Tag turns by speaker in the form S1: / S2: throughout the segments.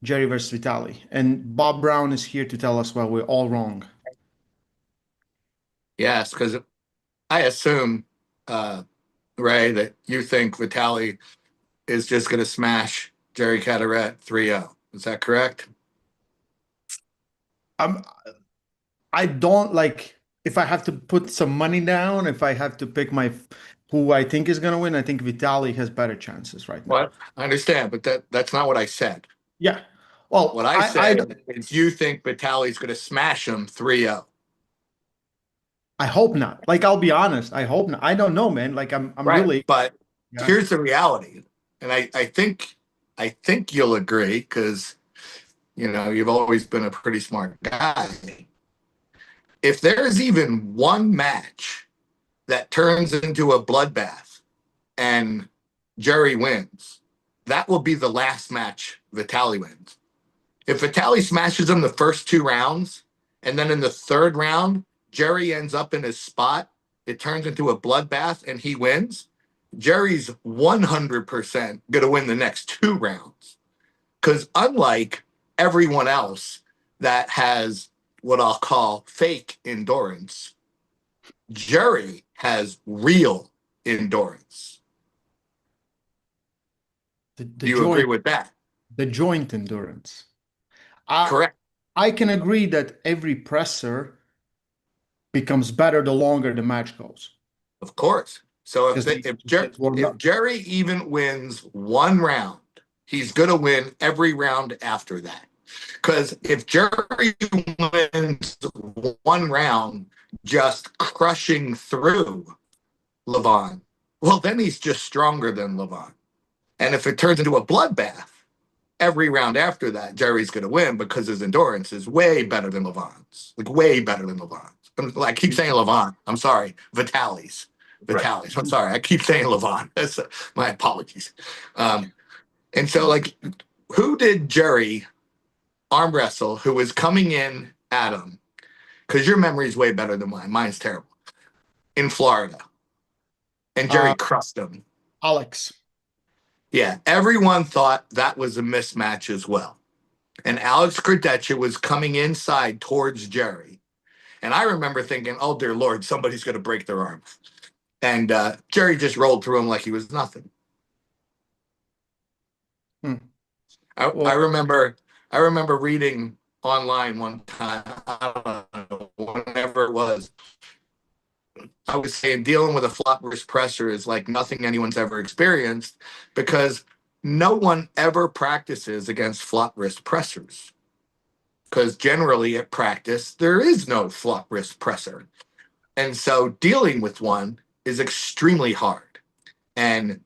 S1: Jerry versus Vitali. And Bob Brown is here to tell us why we're all wrong.
S2: Yes, because I assume, uh, Ray, that you think Vitali is just going to smash Jerry Cadorette 3-0. Is that correct?
S1: I'm, I don't like, if I have to put some money down, if I have to pick who I think is going to win, I think Vitali has better chances right now.
S2: What? I understand, but that's not what I said.
S1: Yeah.
S2: What
S1: Well,
S2: I said is you think Vitali's going to smash him 3-0.
S1: I hope not. Like, I'll be honest. I hope not. I don't know, man. Like, I'm
S2: Right.
S1: really,
S2: But
S1: yeah.
S2: here's the reality. And I think you'll agree because you've always been a pretty smart guy. If there's even one match that turns into a bloodbath and Jerry wins, that will be the last match Vitali wins. If Vitali smashes him the first 2 rounds, and then in the third round, Jerry ends up in his spot, it turns into a bloodbath and he wins, Jerry's 100% going to win the next 2 rounds. Because unlike everyone else that has what I'll call fake endurance, Jerry has real endurance.
S1: The
S2: Do you agree
S1: joint,
S2: with that?
S1: the joint endurance. I,
S2: Correct.
S1: I can agree that every presser becomes better the longer the match goes.
S2: Of course. So
S1: Because they get warmed
S2: if
S1: up.
S2: Jerry even wins 1 round, he's going to win every round after that. Because if Jerry wins 1 round just crushing through Levon, well, then he's just stronger than Levon. And if it turns into a bloodbath, every round after that, Jerry's going to win because his endurance is way better than Levon's. Like, way better than Levon's. I keep saying Levon. I'm sorry. Vitali's.
S1: Right.
S2: Vitali's. I'm sorry. I keep saying Levon. That's my apologies. And so, like, who did Jerry arm wrestle who was coming in at him? Because your memory is way better than mine. Mine's terrible. In Florida. And Jerry
S1: Uh,
S2: crushed him.
S1: Alex.
S2: Yeah. Everyone thought that was a mismatch as well. And Alex Cadorette was coming inside towards Jerry. And I remember thinking, oh, dear Lord, somebody's going to break their arm. And Jerry just rolled through him like he was nothing.
S1: Hmm.
S2: I,
S1: Well,
S2: I remember I remember reading online one time, I don't know, whenever it was, I was saying dealing with a flop wrist presser is like nothing anyone's ever experienced because no one ever practices against flop wrist pressers. Because generally at practice, there is no flop wrist presser. And so dealing with one is extremely hard. And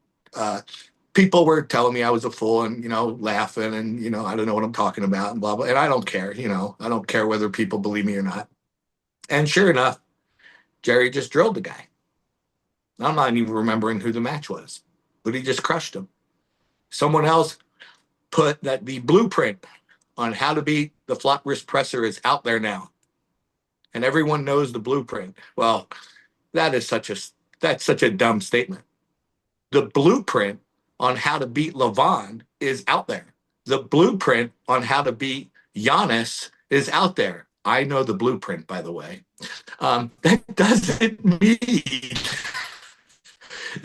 S2: people were telling me I was a fool and, laughing and, I don't know what I'm talking about and blah, blah. And I don't care, I don't care whether people believe me or not. And sure enough, Jerry just drilled the guy. I'm not even remembering who the match was, but he just crushed him. Someone else put that the blueprint on how to beat the flop wrist presser is out there now. And everyone knows the blueprint. Well, that is that's such a dumb statement. The blueprint on how to beat Levon is out there. The blueprint on how to beat Giannis is out there. I know the blueprint, by the way. That doesn't mean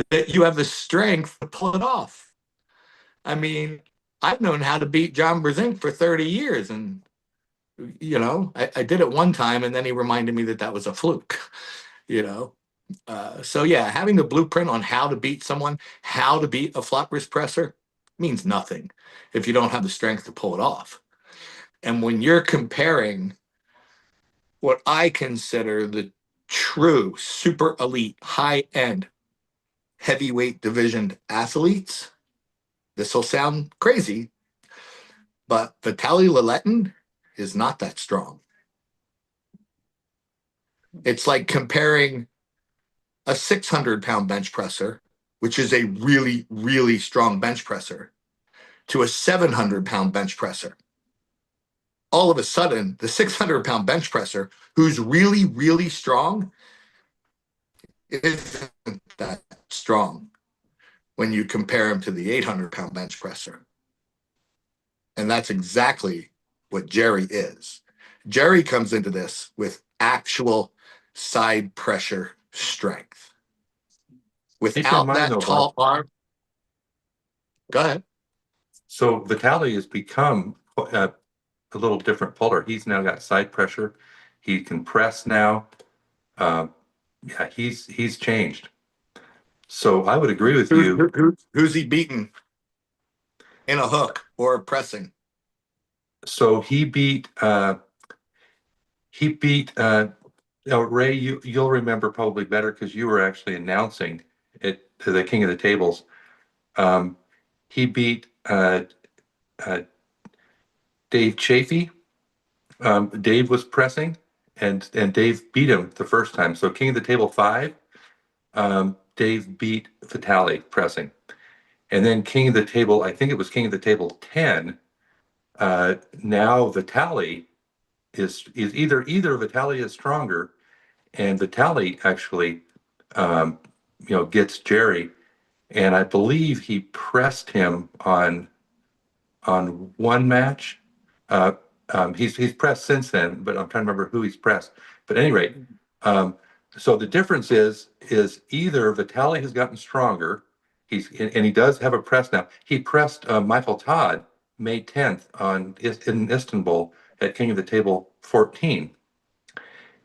S2: that you have the strength to pull it off. I mean, I've known how to beat John Brzezinski for 30 years, and I did it one time, and then he reminded me that that was a fluke. You know, so yeah, having the blueprint on how to beat someone, how to beat a flop wrist presser means nothing if you don't have the strength to pull it off. And when you're comparing what I consider the true super elite high end heavyweight division athletes, this will sound crazy, but Vitaly Laletin is not that strong. It's like comparing a 600-pound bench presser, which is a really, really strong bench presser, to a 700-pound bench presser. All of a sudden, the 600-pound bench presser, who's really, really strong, isn't that strong when you compare him to the 800-pound bench presser. And that's exactly what Jerry is. Jerry comes into this with actual side pressure strength.
S3: Keep in
S2: Without
S3: mind
S2: that
S3: though, Bob,
S2: tall arm, go ahead.
S3: so Vitali has become a little different puller. He's now got side pressure. He can press now. Uh, yeah, he's changed. So I would agree with you.
S2: Who's he beaten in a hook or pressing?
S3: So he beat Ray. You'll remember probably better because you were actually announcing it to the King of the Tables. Um, he beat uh, Dave Chafee. Dave was pressing, and Dave beat him the first time. So King of the Table 5, Dave beat Vitali pressing. And then King of the Table, I think it was King of the Table 10. Now Vitali is either Vitali is stronger, and Vitali actually gets Jerry, and I believe he pressed him on one match. Uh, he's pressed since then, but I'm trying to remember who he's pressed. But at any rate, um, so the difference is either Vitali has gotten stronger, and he does have a press now. He pressed Michael Todd May 10th in Istanbul at King of the Table 14,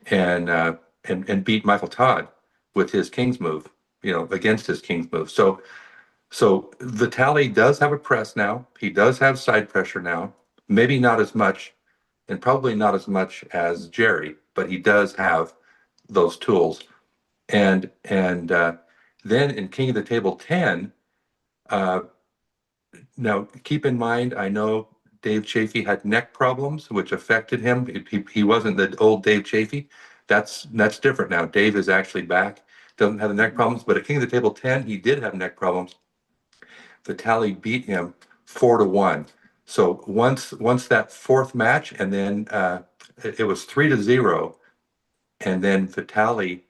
S3: and beat Michael Todd with his King's move, against his King's move. So Vitali does have a press now. He does have side pressure now. Maybe not as much, and probably not as much as Jerry, but he does have those tools. And then in King of the Table 10, uh, now keep in mind, I know Dave Chafee had neck problems, which affected him. He wasn't the old Dave Chafee. That's different now. Dave is actually back. Doesn't have the neck problems, but at King of the Table 10, he did have neck problems. Vitali beat him 4-1. So once that fourth match, and then it was 3-0, and then Vitali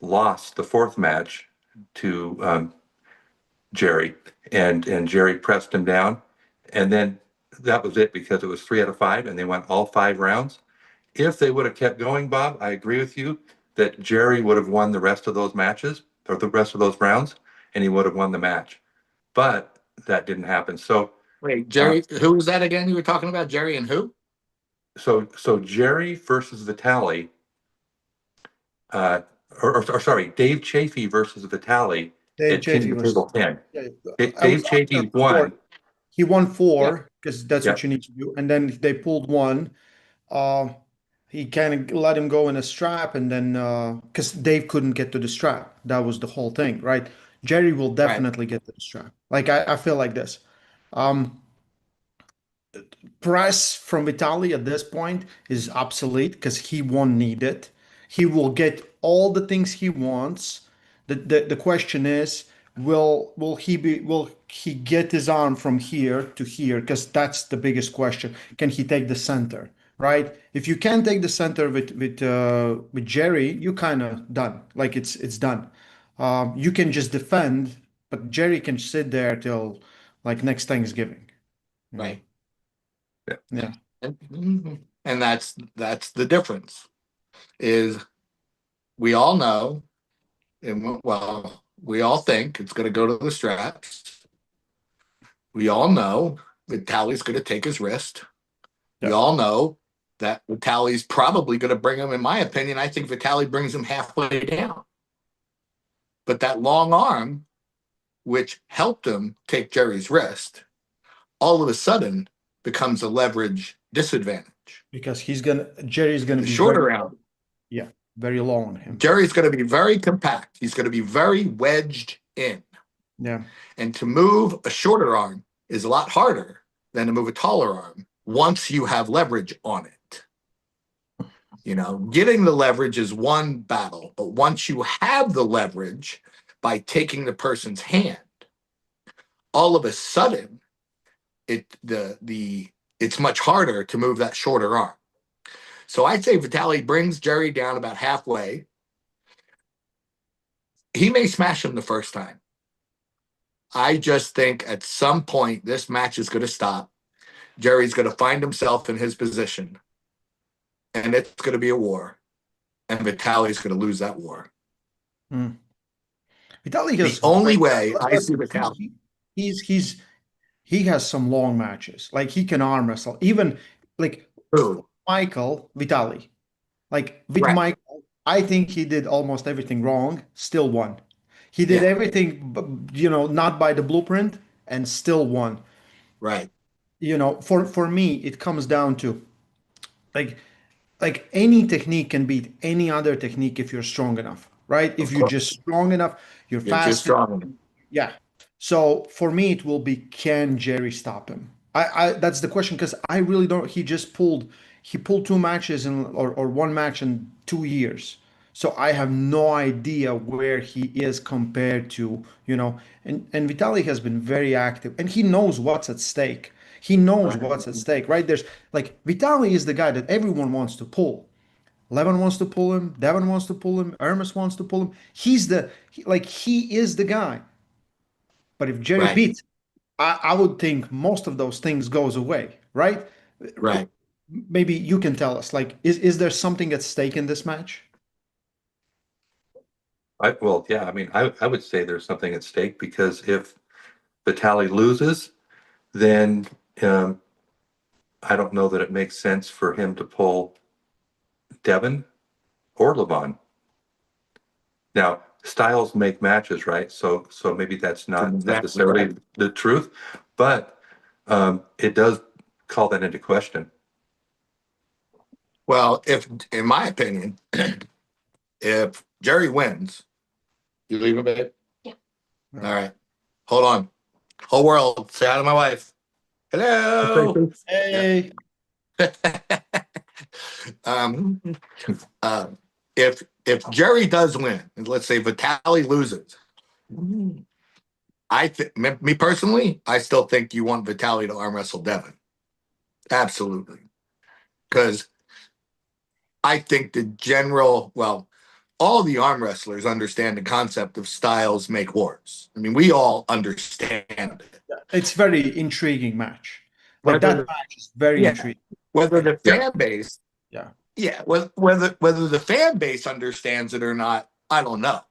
S3: lost the fourth match to Jerry, and Jerry pressed him down, and then that was it because it was 3 out of 5, and they went all 5 rounds. If they would have kept going, Bob, I agree with you that Jerry would have won the rest of those matches or the rest of those rounds, and he would have won the match. But that didn't happen. So
S2: Wait,
S3: uh,
S2: Jerry, who was that again? You were talking about Jerry and who?
S3: so Jerry versus Vitali, uh, or sorry, Dave Chafee versus Vitali
S1: Dave
S3: at King
S1: Chaffee
S3: of the
S1: was.
S3: Table 10.
S1: Yeah, I
S3: Dave
S1: was after
S3: Chafee
S1: four.
S3: won.
S1: He won
S2: Yeah,
S1: four because that's
S3: Yeah,
S1: what you need to do, and then they pulled one. Uh, he kind of let him go in a strap, and then because Dave couldn't get to the strap, that was the whole thing, right? Jerry will
S2: right.
S1: definitely get to the strap. Like I feel like this. Um, Press from Vitali at this point is obsolete because he won't need it. He will get all the things he wants. The question is, will he get his arm from here to here? Because that's the biggest question. Can he take the center? Right? If you can't take the center with Jerry, you kind of done. Like it's done. You can just defend, but Jerry can sit there till like next Thanksgiving. You know?
S2: Right.
S3: yeah.
S1: Yeah.
S2: And that's the difference. Is we all know, and well, we all think it's going to go to the straps. We all know that Tally's going to take his wrist. We
S1: Yeah.
S2: all know that Vitali's probably going to bring him. In my opinion, I think Vitali brings him halfway down. But that long arm, which helped him take Jerry's wrist, all of a sudden becomes a leverage disadvantage.
S1: Because Jerry's gonna
S2: The
S1: be very,
S2: shorter arm,
S1: yeah, very low on him.
S2: Jerry's going to be very compact. He's going to be very wedged in.
S1: Yeah,
S2: And to move a shorter arm is a lot harder than to move a taller arm once you have leverage on it. Getting the leverage is one battle, but once you have the leverage by taking the person's hand, all of a sudden it's much harder to move that shorter arm. So I'd say Vitali brings Jerry down about halfway. He may smash him the first time. I just think at some point this match is going to stop. Jerry's going to find himself in his position, and it's going to be a war, and Vitali's going to lose that war.
S1: Mm. Vitali
S2: The
S1: has
S2: only way I see Vitali,
S1: he's he has some long matches. Like he can arm wrestle. Even like Michael Vitali. Like with
S2: right,
S1: Michael, I think he did almost everything wrong, still won. He did
S2: yeah,
S1: everything, not by the blueprint, and still won.
S2: right,
S1: For me, it comes down to like any technique can beat any other technique if you're strong enough, right? If
S2: of
S1: you're
S2: course.
S1: just strong enough, you're
S2: You're just
S1: fast.
S2: strong.
S1: Yeah. So for me, it will be, can Jerry stop him? I that's the question, because I really don't. He pulled two matches or one match in 2 years. So I have no idea where he is compared to, and Vitali has been very active and he knows what's at stake. He knows
S2: Right,
S1: what's at stake, right? There's like Vitali is the guy that everyone wants to pull. Levin wants to pull him, Devin wants to pull him, Ermis wants to pull him. He is the guy. But if Jerry
S2: right,
S1: beats, I would think most of those things goes away, right?
S2: right.
S1: Maybe you can tell us, like, is there something at stake in this match?
S3: Well, yeah, I mean, I would say there's something at stake because if Vitali loses, then I don't know that it makes sense for him to pull Devin or Levon. Now, styles make matches, right? So maybe that's not
S2: Exactly
S3: necessarily
S2: right.
S3: the truth, but it does call that into question.
S2: Well, in my opinion, if Jerry wins, you leave a bit.
S4: Yeah.
S2: All right. Hold on. Whole world, say hi to my wife. Hello.
S1: Hey,
S2: um, if Jerry does win, and let's say Vitali loses, I think me personally, I still think you want Vitali to arm wrestle Devin. Absolutely, because I think all the arm wrestlers understand the concept of styles make wars. I mean, we all understand it.
S1: it's very intriguing match. Like
S2: Whether
S1: that match is very
S2: yeah,
S1: intriguing.
S2: whether the
S3: Yeah.
S2: fan base,
S1: Yeah.
S2: yeah, whether the fan base understands it or not, I don't know.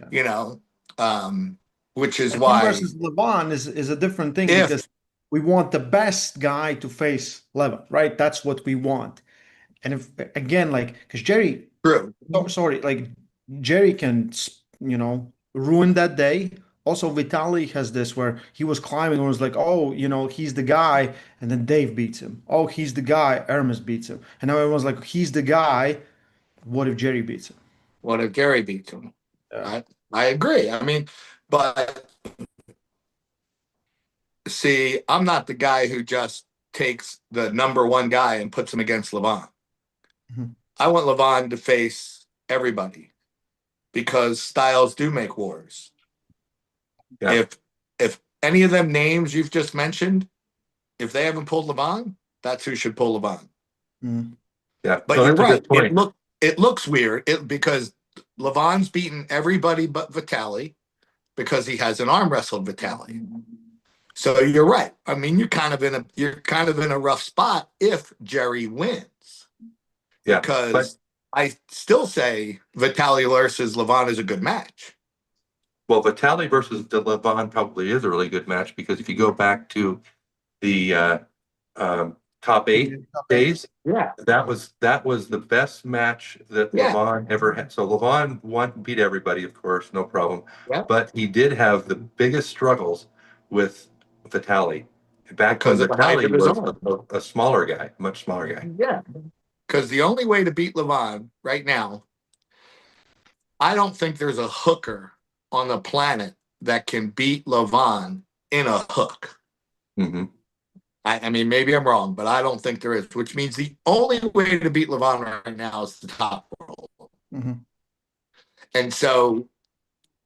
S1: Yeah.
S2: You know, which is
S1: And him
S2: why
S1: versus Levon is a different thing,
S2: if
S1: because we want the best guy to face Levin, right? That's what we want. And if again, like, because Jerry,
S2: true,
S1: oh, sorry, like Jerry can, ruin that day. Also, Vitali has this where he was climbing and was like, oh, he's the guy. And then Dave beats him. Oh, he's the guy. Hermes beats him. And now everyone's like, he's the guy. What if Jerry beats him?
S2: what if Gary beats him?
S1: Yeah.
S2: I agree. I mean, but see, I'm not the guy who just takes the number one guy and puts him against Levon.
S1: Mhm.
S2: I want Levon to face everybody because styles do make wars.
S3: Yeah.
S2: If any of them names you've just mentioned, if they haven't pulled Levon, that's who should pull Levon.
S1: Mhm.
S3: Yeah,
S2: But
S3: no,
S2: you're
S3: that's a
S2: right.
S3: good point.
S2: It looks weird because Levon's beaten everybody but Vitali because he hasn't arm wrestled Vitali. So you're right. I mean, you're kind of in a rough spot if Jerry wins.
S3: Yeah,
S2: Because I still say Vitali versus Levon is a good match.
S3: well, Vitali versus Levon probably is a really good match because if you go back to the top 8 days,
S2: Yeah.
S3: that was the best match that
S2: Yeah.
S3: Levon ever had. So Levon beat everybody, of course, no problem.
S2: Yeah.
S3: But he did have the biggest struggles with Vitali. Back when
S2: Because of the height
S3: Vitali
S2: of his
S3: was
S2: arm.
S3: a smaller guy, much smaller guy.
S2: Yeah. Because the only way to beat Levon right now, I don't think there's a hooker on the planet that can beat Levon in a hook.
S3: Mm-hmm.
S2: I mean, maybe I'm wrong, but I don't think there is, which means the only way to beat Levon right now is the top roll.
S1: Mhm.
S2: And so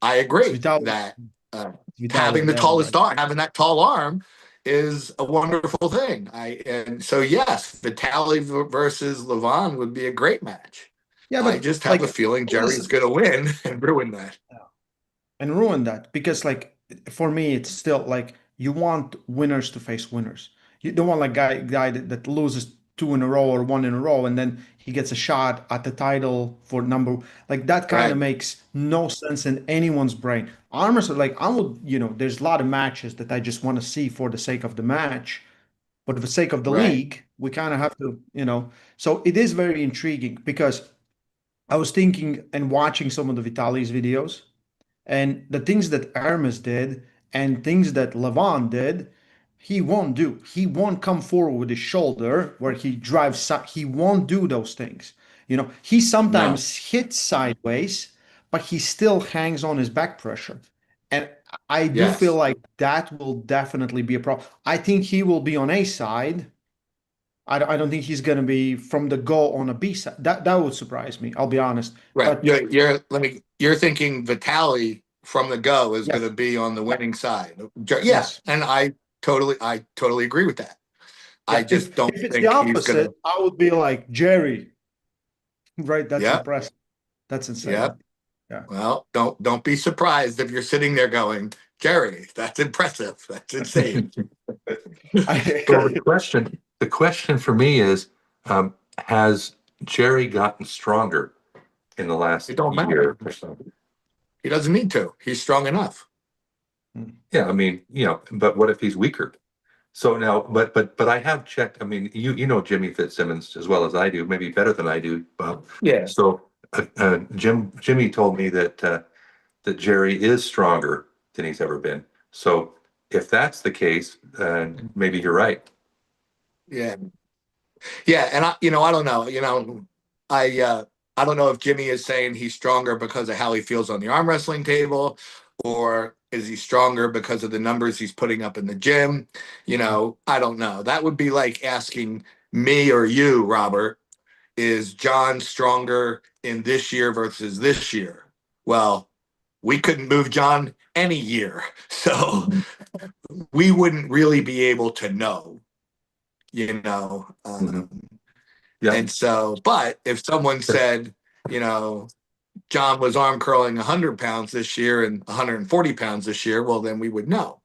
S2: I agree
S1: Vitali-
S2: that
S1: Vitali
S2: having the
S1: Devin,
S2: tallest
S1: right?
S2: arm, having that tall arm is a wonderful thing. And so yes, Vitali versus Levon would be a great match.
S1: Yeah,
S2: I
S1: but
S2: just have
S1: like,
S2: a feeling Jerry's
S1: listen,
S2: going to win and ruin that.
S1: and ruin that, because like for me it's still like you want winners to face winners. You don't want like guy that loses two in a row or one in a row, and then he gets a shot at the title for number like that. Kind of
S2: Right.
S1: makes no sense in anyone's brain. Armors like I would, there's a lot of matches that I just want to see for the sake of the match, but for the sake of the
S2: Right.
S1: league, we kind of have to. So it is very intriguing because I was thinking and watching some of the Vitali's videos and the things that Hermes did and things that Levon did, he won't do. He won't come forward with his shoulder where he drives. He won't do those things. He
S2: No.
S1: sometimes hits sideways, but he still hangs on his back pressure. And I do feel
S2: Yes.
S1: like that will definitely be a problem. I think he will be on A side. I don't think he's going to be from the go on a B side. That would surprise me. I'll be honest.
S2: Right.
S1: But
S2: You're thinking Vitali from the go is going
S1: yes,
S2: to be on the winning side. Yeah,
S1: yes.
S2: and I totally agree with that. I
S1: Yeah,
S2: just don't
S1: if it's the
S2: think he's going
S1: opposite,
S2: to.
S1: I would be like Jerry, right? That's
S2: Yeah.
S1: impressive. That's
S2: Yeah.
S1: insane. Yeah.
S2: Well, don't be surprised if you're sitting there going, Jerry, that's impressive. That's insane.
S3: Well,
S1: I,
S3: the question for me is, has Jerry gotten stronger in the last
S2: It don't
S3: year
S2: matter.
S3: or so?
S2: He doesn't need to. He's strong enough.
S3: Yeah, I mean, but what if he's weaker? So now, but I have checked. I mean, you know Jimmy Fitzsimmons as well as I do, maybe better than I do, Bob.
S2: Yeah.
S3: So Jimmy told me that Jerry is stronger than he's ever been. So if that's the case, maybe you're right.
S2: Yeah. Yeah, and I don't know. I don't know if Jimmy is saying he's stronger because of how he feels on the arm wrestling table, or is he stronger because of the numbers he's putting up in the gym? I don't know. That would be like asking me or you, Robert, is John stronger in this year versus this year? Well, we couldn't move John any year, so
S3: Mhm.
S2: we wouldn't really be able to know. You know,
S3: Mhm. Yeah.
S2: And so, but if someone said, you know, John was arm curling 100 pounds this year and 140 pounds this year, well, then we would know.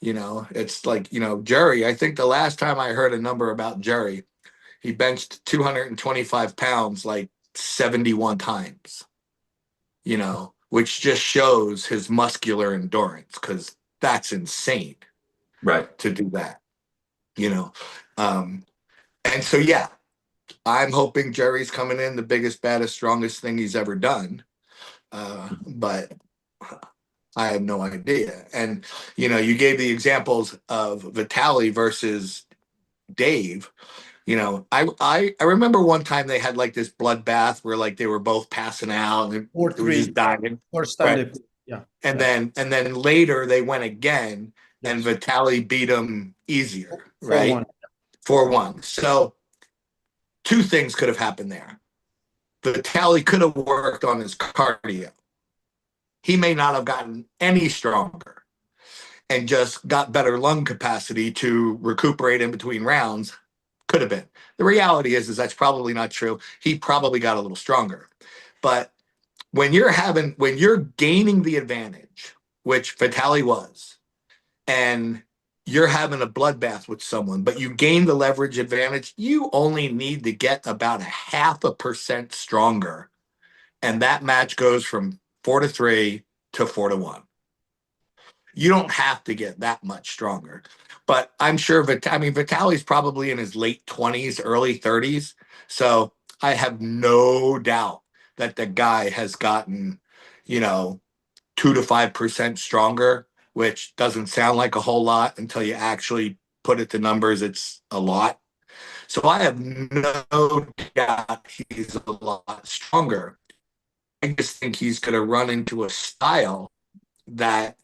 S2: It's like, Jerry, I think the last time I heard a number about Jerry, he benched 225 pounds like 71 times, which just shows his muscular endurance because that's insane
S3: Right.
S2: to do that, you know. Um, and so, yeah, I'm hoping Jerry's coming in the biggest, baddest, strongest thing he's ever done. But I have no idea. And, you gave the examples of Vitali versus Dave. I remember one time they had like this bloodbath where like they were both passing out and
S1: or
S2: it was just
S1: three,
S2: dying.
S1: or
S2: Right.
S1: stand up. Yeah.
S2: And
S1: Yeah.
S2: then later they went again and
S1: Yes.
S2: Vitali beat him easier,
S1: For
S2: right?
S1: one.
S2: 4-1. So two things could have happened there. Vitali could have worked on his cardio. He may not have gotten any stronger and just got better lung capacity to recuperate in between rounds. Could have been. The reality is that's probably not true. He probably got a little stronger. But when you're gaining the advantage, which Vitali was, and you're having a bloodbath with someone, but you gain the leverage advantage, you only need to get about 0.5% stronger. And that match goes from 4-3 to 4-1. You don't have to get that much stronger. But I'm sure Vitali's probably in his late 20s, early 30s. So I have no doubt that the guy has gotten, 2 to 5% stronger, which doesn't sound like a whole lot until you actually put it to numbers. It's a lot. So I have no doubt he's a lot stronger. I just think he's going to run into a style that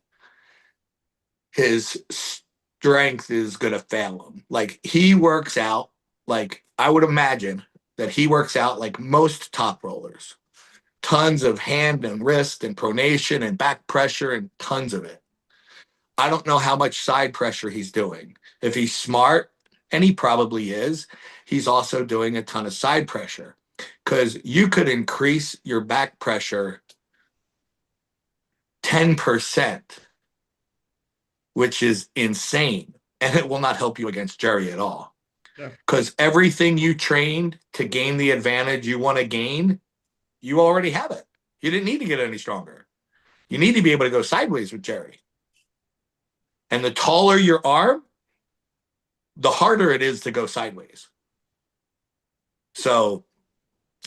S2: his strength is going to fail him. Like he works out, like I would imagine that he works out like most top rollers. Tons of hand and wrist and pronation and back pressure and tons of it. I don't know how much side pressure he's doing. If he's smart, and he probably is, he's also doing a ton of side pressure because you could increase your back pressure 10%, which is insane. and it will not help you against Jerry at all.
S1: Yeah.
S2: Because everything you trained to gain the advantage you want to gain, you already have it. You didn't need to get any stronger. You need to be able to go sideways with Jerry. And the taller your arm, the harder it is to go sideways. So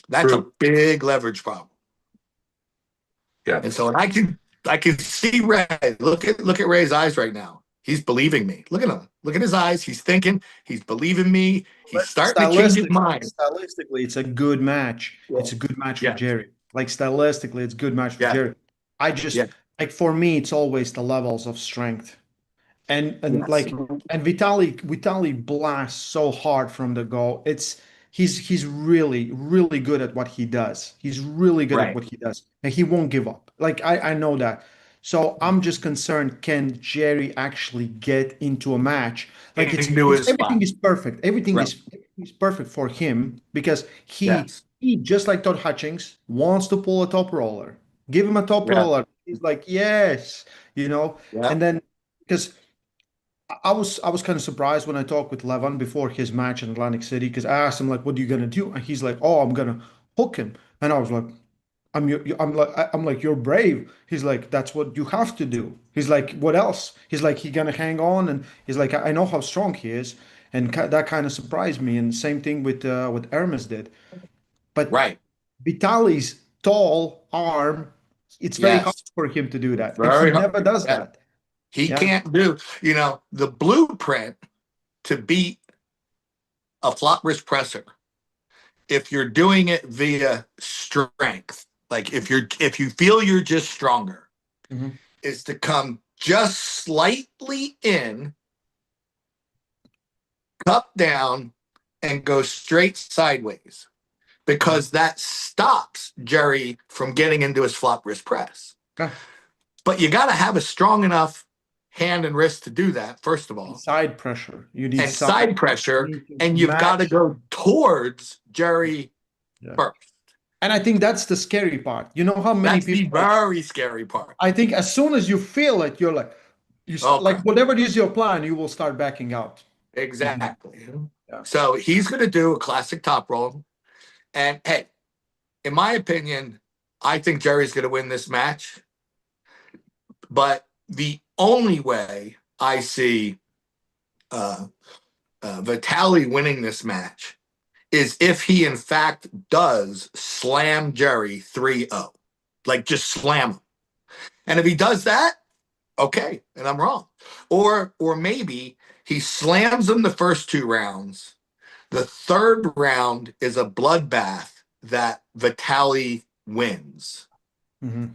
S2: that's a big leverage problem.
S3: Yeah.
S2: And so I can see Ray. Look at Ray's eyes right now. He's believing me. Look at him. Look at his eyes. He's thinking. He's believing me. He's starting to change his mind.
S1: Stylistically, it's a good match.
S2: Yeah.
S1: It's a good match
S2: Yeah.
S1: for Jerry. Like stylistically, it's a good match for
S2: Yeah.
S1: Jerry. I just
S2: Yeah.
S1: like for me, it's always the levels of strength. And
S2: Yes.
S1: like and Vitali blasts so hard from the goal. He's really good at what he does. He's really good at
S2: Right.
S1: what he does. And he won't give up. Like I know that. So I'm just concerned, can Jerry actually get into a match? Like
S2: Into his
S1: everything
S2: spot.
S1: is perfect. Everything
S2: Right.
S1: is perfect for him because
S2: Yes.
S1: he just like Todd Hutchings wants to pull a top roller. Give him a top
S2: Yeah.
S1: roller. He's like, yes,
S2: Yeah.
S1: and then because I was kind of surprised when I talked with Levan before his match in Atlantic City because I asked him like, "What are you gonna do?" And he's like, "Oh, I'm gonna hook him." And I was like, I'm like, "You're brave." He's like, "That's what you have to do." He's like, "What else?" He's like, "He gonna hang on," and he's like, "I know how strong he is," and that kind of surprised me. And same thing with what Hermes did. But
S2: Right.
S1: Vitali's tall arm, it's very hard
S2: Yes.
S1: for him to do that, and he
S2: Very hard.
S1: never does
S2: Yeah.
S1: that.
S2: He
S1: Yeah.
S2: can't do, the blueprint to beat a flat wrist presser. If you're doing it via strength, like if you feel you're just stronger,
S1: Mhm.
S2: is to come just slightly in, cup down, and go straight sideways, because that stops Jerry from getting into his flop wrist press.
S1: Yeah.
S2: But you got to have a strong enough hand and wrist to do that, first of all.
S1: Side pressure. You need
S2: And side pressure,
S1: you need to
S2: and you've got to
S1: match.
S2: go towards Jerry
S1: Yeah.
S2: first.
S1: And I think that's the scary part. You know how many
S2: That's the
S1: people,
S2: very scary part.
S1: I think as soon as you feel it, you're like, like
S2: Okay.
S1: whatever it is your plan, you will start backing out.
S2: Exactly.
S1: Yeah.
S2: So he's going to do a classic top roll. And hey, in my opinion, I think Jerry's going to win this match. But the only way I see Vitali winning this match is if he in fact does slam Jerry 3-0. Like just slam him. And if he does that, okay, and I'm wrong. Or maybe he slams him the first 2 rounds. The third round is a bloodbath that Vitali wins.
S1: Mm-hmm.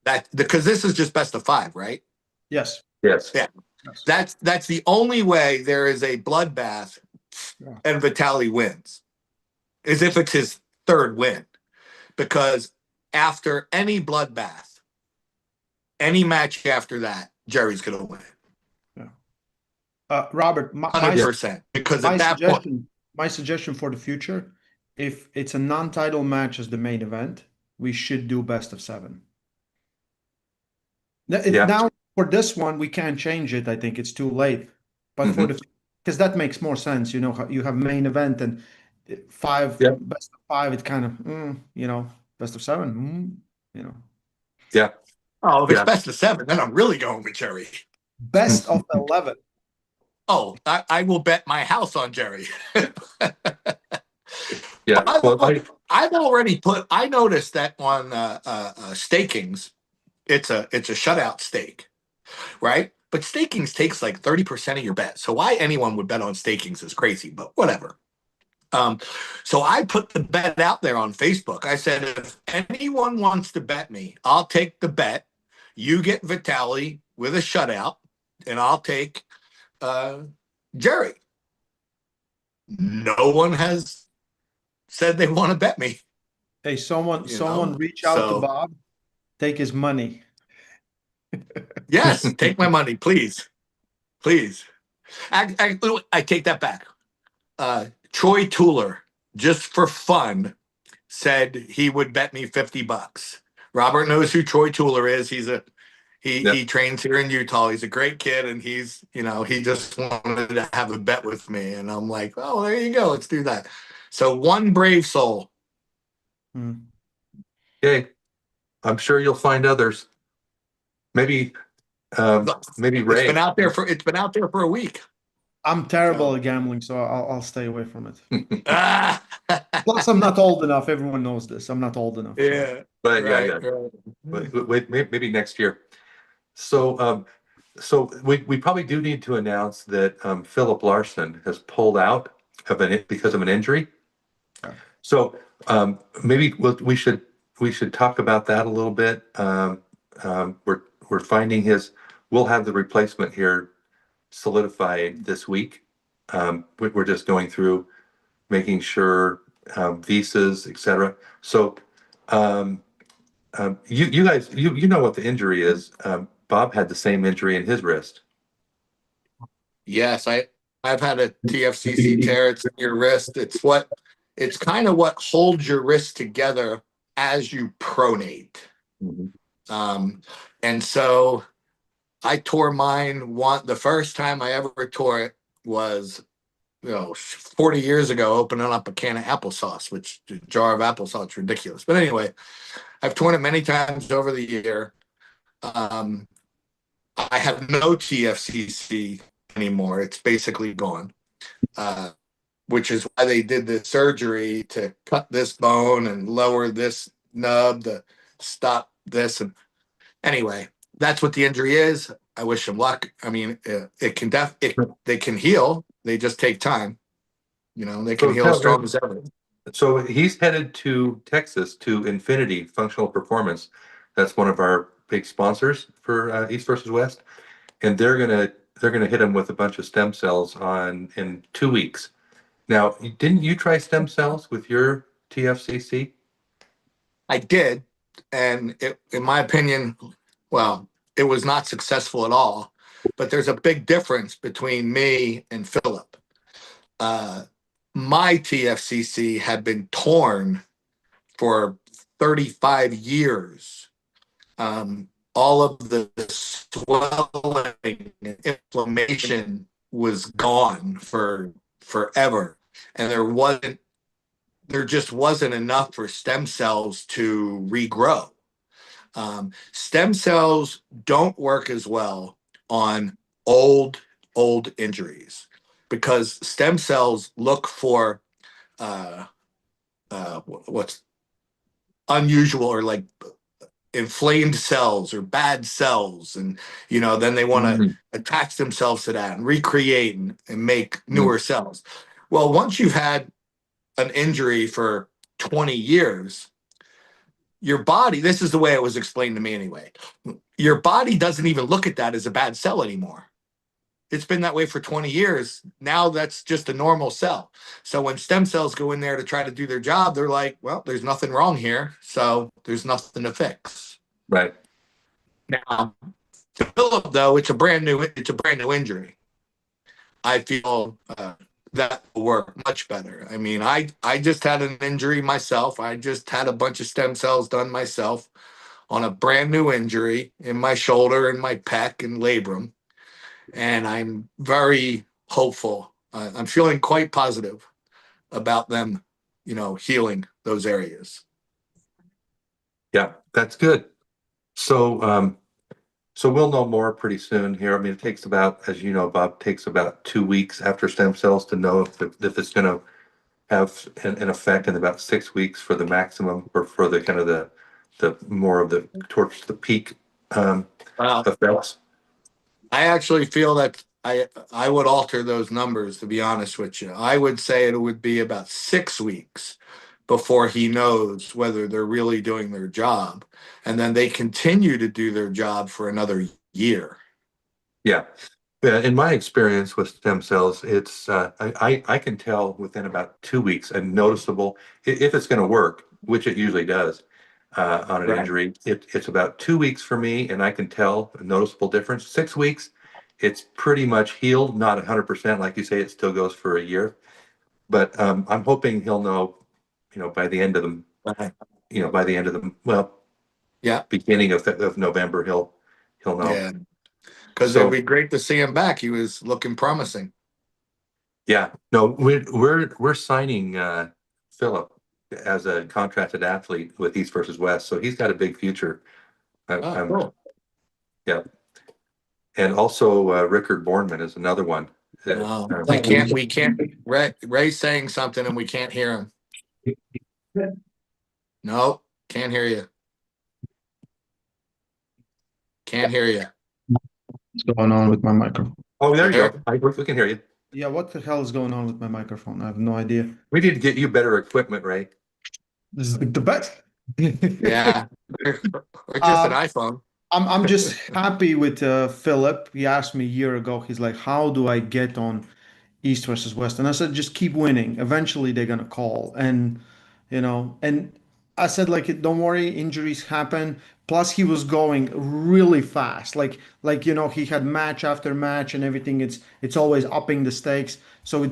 S2: That because this is just best of 5, right?
S1: Yes.
S3: Yes.
S2: Yeah.
S1: Yes.
S2: That's the only way there is a bloodbath and Vitali wins. Is if it's his third win. Because after any bloodbath, any match after that, Jerry's going to win.
S1: Yeah. Robert,
S2: 100%. Because at that point,
S1: my suggestion for the future, if it's a non-title match as the main event, we should do best of 7. Now, for this one, we can't change it. I think it's too late. But for because that makes more sense. You have main event and 5, best of 5. It's kind of, best of 7.
S3: Yeah.
S2: Oh, if it's best of 7, then I'm really going with Jerry.
S1: Best of 11.
S2: Oh, I will bet my house on Jerry.
S3: Yeah. Well,
S2: I've already I noticed that on stakings, it's a shutout stake, right? But stakings takes like 30% of your bet. So why anyone would bet on stakings is crazy, but whatever. So I put the bet out there on Facebook. I said, if anyone wants to bet me, I'll take the bet. You get Vitali with a shutout, and I'll take Jerry. No one has said they want to bet me.
S1: Hey, someone reach out to Bob, take his money.
S2: Yes, take my money, please. Please. I take that back. Troy Tueller, just for fun, said he would bet me $50. Robert knows who Troy Tueller is.
S3: Yep.
S2: He trains here in Utah. He's a great kid, and he's, he just wanted to have a bet with me, and I'm like, oh, there you go, let's do that. So one brave soul.
S3: Okay, I'm sure you'll find others. Maybe maybe
S2: It's
S3: Ray.
S2: been out there for a week.
S1: I'm terrible at gambling, so I'll stay away from it.
S2: Ah!
S1: Plus, I'm not old enough. Everyone knows this. I'm not old enough. So.
S2: Yeah.
S3: But
S2: Right.
S3: yeah.
S2: Right.
S3: Wait, maybe next year. So so we probably do need to announce that Philip Larson has pulled out of because of an injury.
S1: Yeah.
S3: So maybe we should talk about that a little bit. We're finding we'll have the replacement here solidified this week. We're just going through making sure visas, etc. So you guys, you know what the injury is. Bob had the same injury in his wrist.
S2: Yes, I've had a TFCC tear. It's in your wrist. It's kind of what holds your wrist together as you pronate. And so I tore mine the first time I ever tore it was 40 years ago, opening up a can of applesauce, which a jar of applesauce is ridiculous. But anyway, I've torn it many times over the year. I have no TFCC anymore. It's basically gone, which is why they did the surgery to cut this bone and lower this nub to stop this. And anyway, that's what the injury is. I wish him luck. I mean, they can heal. They just take time. They can heal as strong as ever.
S3: So he's headed to Texas to Infinity Functional Performance. That's one of our big sponsors for East versus West, and they're gonna hit him with a bunch of stem cells in 2 weeks. Now, didn't you try stem cells with your TFCC?
S2: I did, and in my opinion, well, it was not successful at all. But there's a big difference between me and Philip. My TFCC had been torn for 35 years. All of the swelling and inflammation was gone for forever, and there just wasn't enough for stem cells to regrow. Stem cells don't work as well on old injuries because stem cells look for what's unusual or like inflamed cells or bad cells, and then they want to attach themselves to that and recreate and make newer cells. Well, once you've had an injury for 20 years, your body, this is the way it was explained to me anyway, your body doesn't even look at that as a bad cell anymore. It's been that way for 20 years. Now that's just a normal cell. So when stem cells go in there to try to do their job, they're like, well, there's nothing wrong here, so there's nothing to fix.
S3: Right.
S2: Now, to Philip, though, it's a brand new injury. I feel that will work much better. I mean, I just had an injury myself. I just had a bunch of stem cells done myself on a brand new injury in my shoulder and my pec and labrum. And I'm very hopeful. I'm feeling quite positive about them, healing those areas.
S3: Yeah, that's good. So so we'll know more pretty soon here. I mean, it takes about, as you know, Bob, takes about 2 weeks after stem cells to know if it's going to have an effect, in about 6 weeks for the maximum, or for the kind of the more of the towards the peak effects.
S2: I actually feel that I would alter those numbers, to be honest with you. I would say it would be about 6 weeks before he knows whether they're really doing their job. And then they continue to do their job for another year.
S3: Yeah. In my experience with stem cells, it's I can tell within about 2 weeks a noticeable, if it's going to work, which it usually does on an injury. It's about 2 weeks for me, and I can tell a noticeable difference. 6 weeks, it's pretty much healed, not 100%. Like you say, it still goes for a year. But I'm hoping he'll know, by the end of the, beginning of November, he'll know.
S2: Yeah, because it'd
S3: So
S2: be great to see him back. He was looking promising.
S3: yeah, no, we're signing Philip as a contracted athlete with East versus West, so he's got a big future.
S2: Oh,
S3: I'm
S2: cool.
S3: yeah, and also Rickard Bornman is another one.
S2: No, we can't. Ray's saying something and we can't hear him. No, can't hear you. Can't hear you.
S1: What's going on with my microphone?
S3: Oh, there you
S2: There.
S3: go. We can hear you.
S1: Yeah, what the hell is going on with my microphone? I have no idea.
S3: We need to get you better equipment, Ray.
S1: This is like the best.
S2: Yeah. Or just an
S1: Um,
S2: iPhone.
S1: I'm just happy with Philip. He asked me a year ago. He's like, "How do I get on East versus West?" And I said, "Just keep winning. Eventually, they're gonna call." And and I said, like, don't worry, injuries happen. Plus, he was going really fast. He had match after match and everything. It's always upping the stakes. So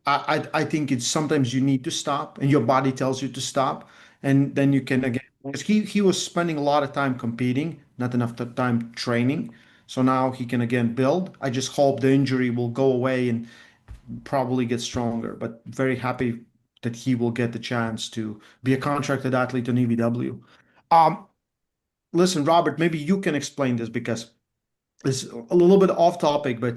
S1: I think it's sometimes you need to stop, and your body tells you to stop, and then you can again. Because he was spending a lot of time competing, not enough time training. So now he can again build. I just hope the injury will go away and probably get stronger. But very happy that he will get the chance to be a contracted athlete on EvWXX. Um, Listen, Robert, maybe you can explain this because it's a little bit off topic, but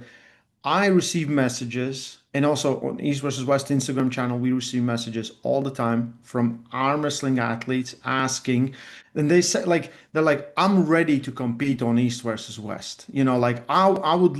S1: I receive messages, and also on East versus West Instagram channel, we receive messages all the time from arm wrestling athletes asking, and they say they're like, I'm ready to compete on East versus West. Like I would,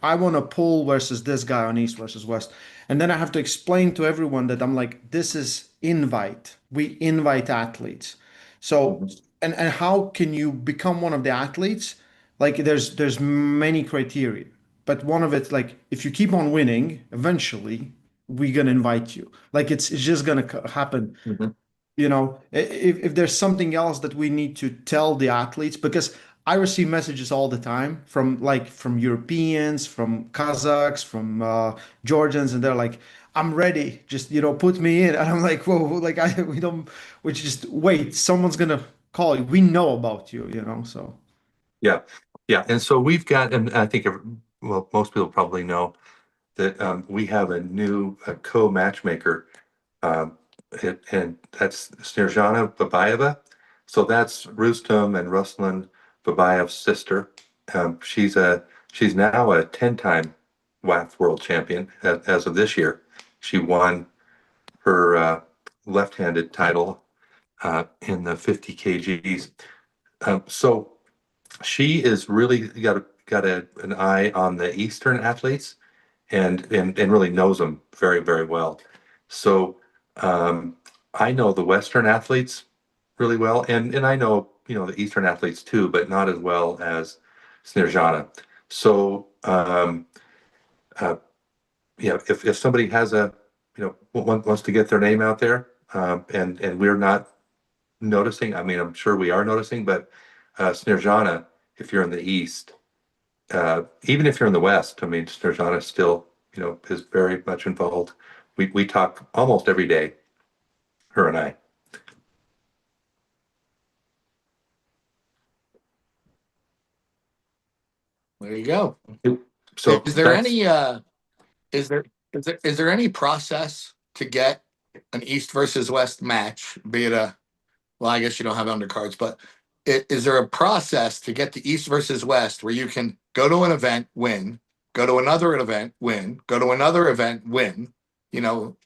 S1: I want to pull versus this guy on East versus West, and then I have to explain to everyone that I'm like, this is invite. We invite athletes. So,
S3: Mhm.
S1: and how can you become one of the athletes? Like there's many criteria, but one of it, like if you keep on winning, eventually we're gonna invite you. Like it's just gonna happen.
S3: Mhm.
S1: If there's something else that we need to tell the athletes, because I receive messages all the time from Europeans, from Kazakhs, from Georgians, and they're like, I'm ready, just put me in. And I'm like, whoa, like we just wait, someone's gonna call you, we know about you. So
S3: Yeah, yeah, and so we've got, and I think well, most people probably know that we have a new co-matchmaker, and that's Snežana Babayeva. So that's Rustam and Ruslan Babayev's sister. She's now a 10-time WAF world champion as of this year. She won her left-handed title in the 50 kgs. So she is really got an eye on the Eastern athletes and really knows them very, very well. So I know the Western athletes really well, and I know the Eastern athletes too, but not as well as Snežana. So uh, yeah, if somebody has wants to get their name out there, and we're not noticing, I mean, I'm sure we are noticing, but Snežana, if you're in the East, even if you're in the West, I mean, Snežana still, is very much involved. We talk almost every day, her and I.
S2: There you go.
S3: So
S2: Is there
S3: that's
S2: any is there is there any process to get an East versus West match, be it a well, I guess you don't have undercards, but is there a process to get the East versus West where you can go to an event, win, go to another event, win, go to another event, win,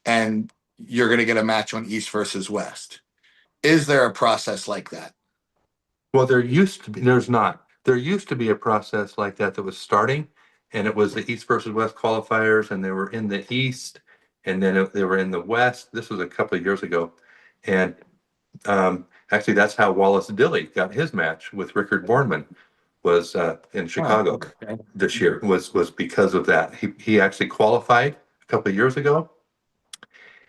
S2: and you're going to get a match on East versus West? Is there a process like that?
S3: well, there's not. There used to be a process like that was starting, and it was the East versus West qualifiers, and they were in the East, and then they were in the West. This was a couple of years ago, and actually, that's how Wallace Dilly got his match with Rickard Bornman, was in
S2: Oh,
S3: Chicago
S2: okay.
S3: this year. Was because of that. He actually qualified a couple of years ago,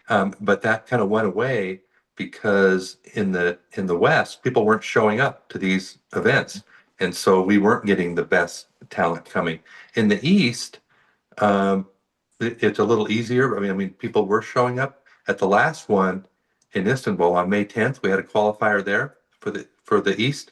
S3: but that kind of went away because in the West, people weren't showing up to these events, and so we weren't getting the best talent coming. In the East, um, it's a little easier. I mean, people were showing up at the last one in Istanbul on May 10th. We had a qualifier there for the East,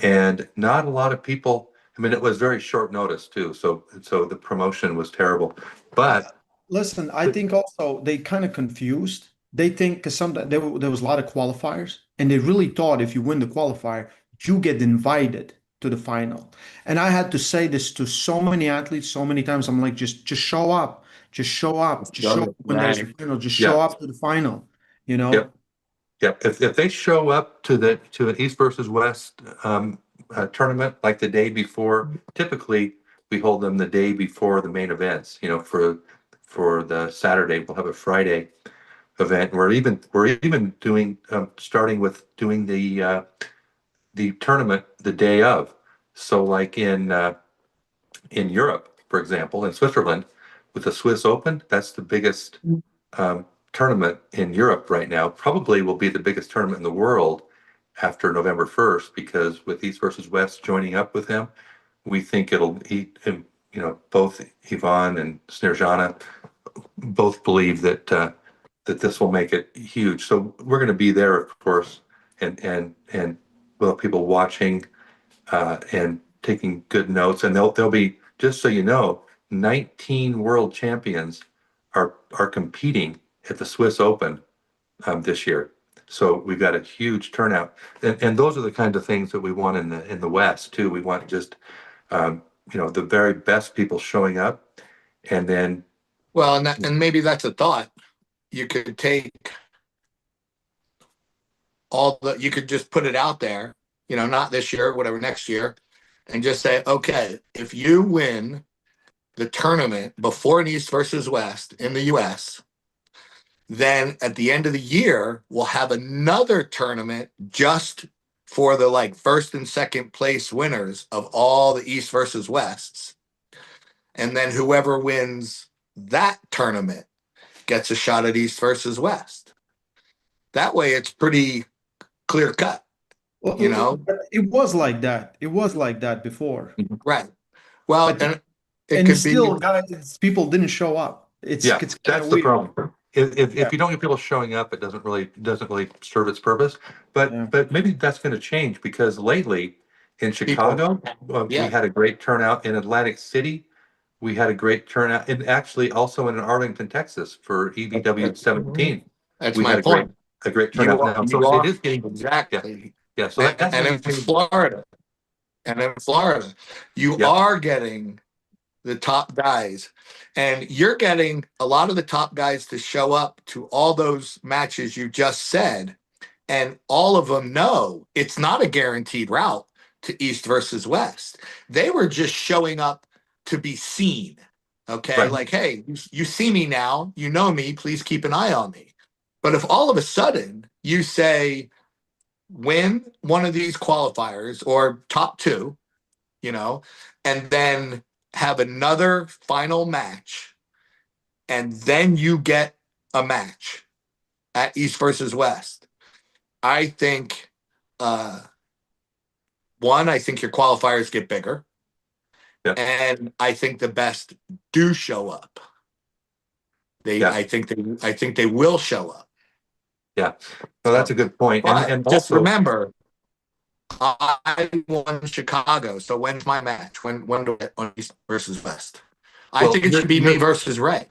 S3: and not a lot of people. I mean, it was very short notice too, so the promotion was terrible. But
S1: Listen, I think also they kind of confused. They think because sometimes there was a lot of qualifiers, and they really thought if you win the qualifier, you get invited to the final. And I had to say this to so many athletes so many times. I'm like, just show up, just show up, just show up when there's a
S2: Right.
S1: final, just
S3: yeah,
S1: show up to the final. You know?
S3: yep, yep. If they show up to an East versus West tournament like the day before, typically we hold them the day before the main events. You know, for the Saturday, we'll have a Friday event. We're even doing starting with doing the tournament the day of. So like in Europe, for example, in Switzerland, with the Swiss Open, that's the biggest tournament in Europe right now. Probably will be the biggest tournament in the world after November 1st, because with East versus West joining up with him, we think it'll eat. You know, both Yvonne and Snezhana both believe that this will make it huge. So we're going to be there, of course, and well, people watching and taking good notes. And they'll be, just so you know, 19 world champions are competing at the Swiss Open this year. So we've got a huge turnout, and those are the kinds of things that we want in the West too. We want just the very best people showing up, and then
S2: Well, and maybe that's a thought. You could take you could just put it out there, not this year, whatever, next year, and just say, okay, if you win the tournament before an East versus West in the US, then at the end of the year, we'll have another tournament just for the like first and second place winners of all the East versus Wests. And then whoever wins that tournament gets a shot at East versus West. That way it's pretty clear cut,
S1: Well,
S2: you know?
S1: it was like that. It was like that before.
S2: Right. Well,
S1: But
S2: and it
S1: and
S2: could be,
S1: still, guys, people didn't show up. It's
S3: yeah,
S1: it's kind
S3: that's
S1: of
S3: the
S1: weird.
S3: problem. If
S1: Yeah,
S3: you don't get people showing up, it doesn't really serve its purpose.
S1: yeah.
S3: But maybe that's going to change, because lately in
S2: people,
S3: Chicago, we
S2: yeah,
S3: had a great turnout. In Atlantic City, we had a great turnout, and actually also in Arlington, Texas, for EvWXX 17,
S2: that's
S3: we
S2: my
S3: had
S2: point.
S3: a great
S2: You
S3: turnout
S2: are,
S3: now. So
S2: you
S3: it
S2: are
S3: is getting, yeah,
S2: exactly.
S3: yeah. So that's
S2: And
S3: going
S2: in
S3: to change.
S2: Florida, you
S3: Yeah,
S2: are getting the top guys, and you're getting a lot of the top guys to show up to all those matches you just said, and all of them know it's not a guaranteed route to East versus West. They were just showing up to be seen. Okay,
S3: right.
S2: like, hey, you see me now, you know me, please keep an eye on me. But if all of a sudden you say, win one of these qualifiers or top two, and then have another final match, and then you get a match at East versus West, I think, uh, one, I think your qualifiers get bigger,
S3: Yeah,
S2: and I think the best do show up.
S3: yeah,
S2: I think they will show up.
S3: yeah. So that's a good point. And
S2: But just
S3: also,
S2: remember, I won Chicago. So when's my match? When do I get on East versus West? I
S3: well,
S2: think it should be me versus Ray.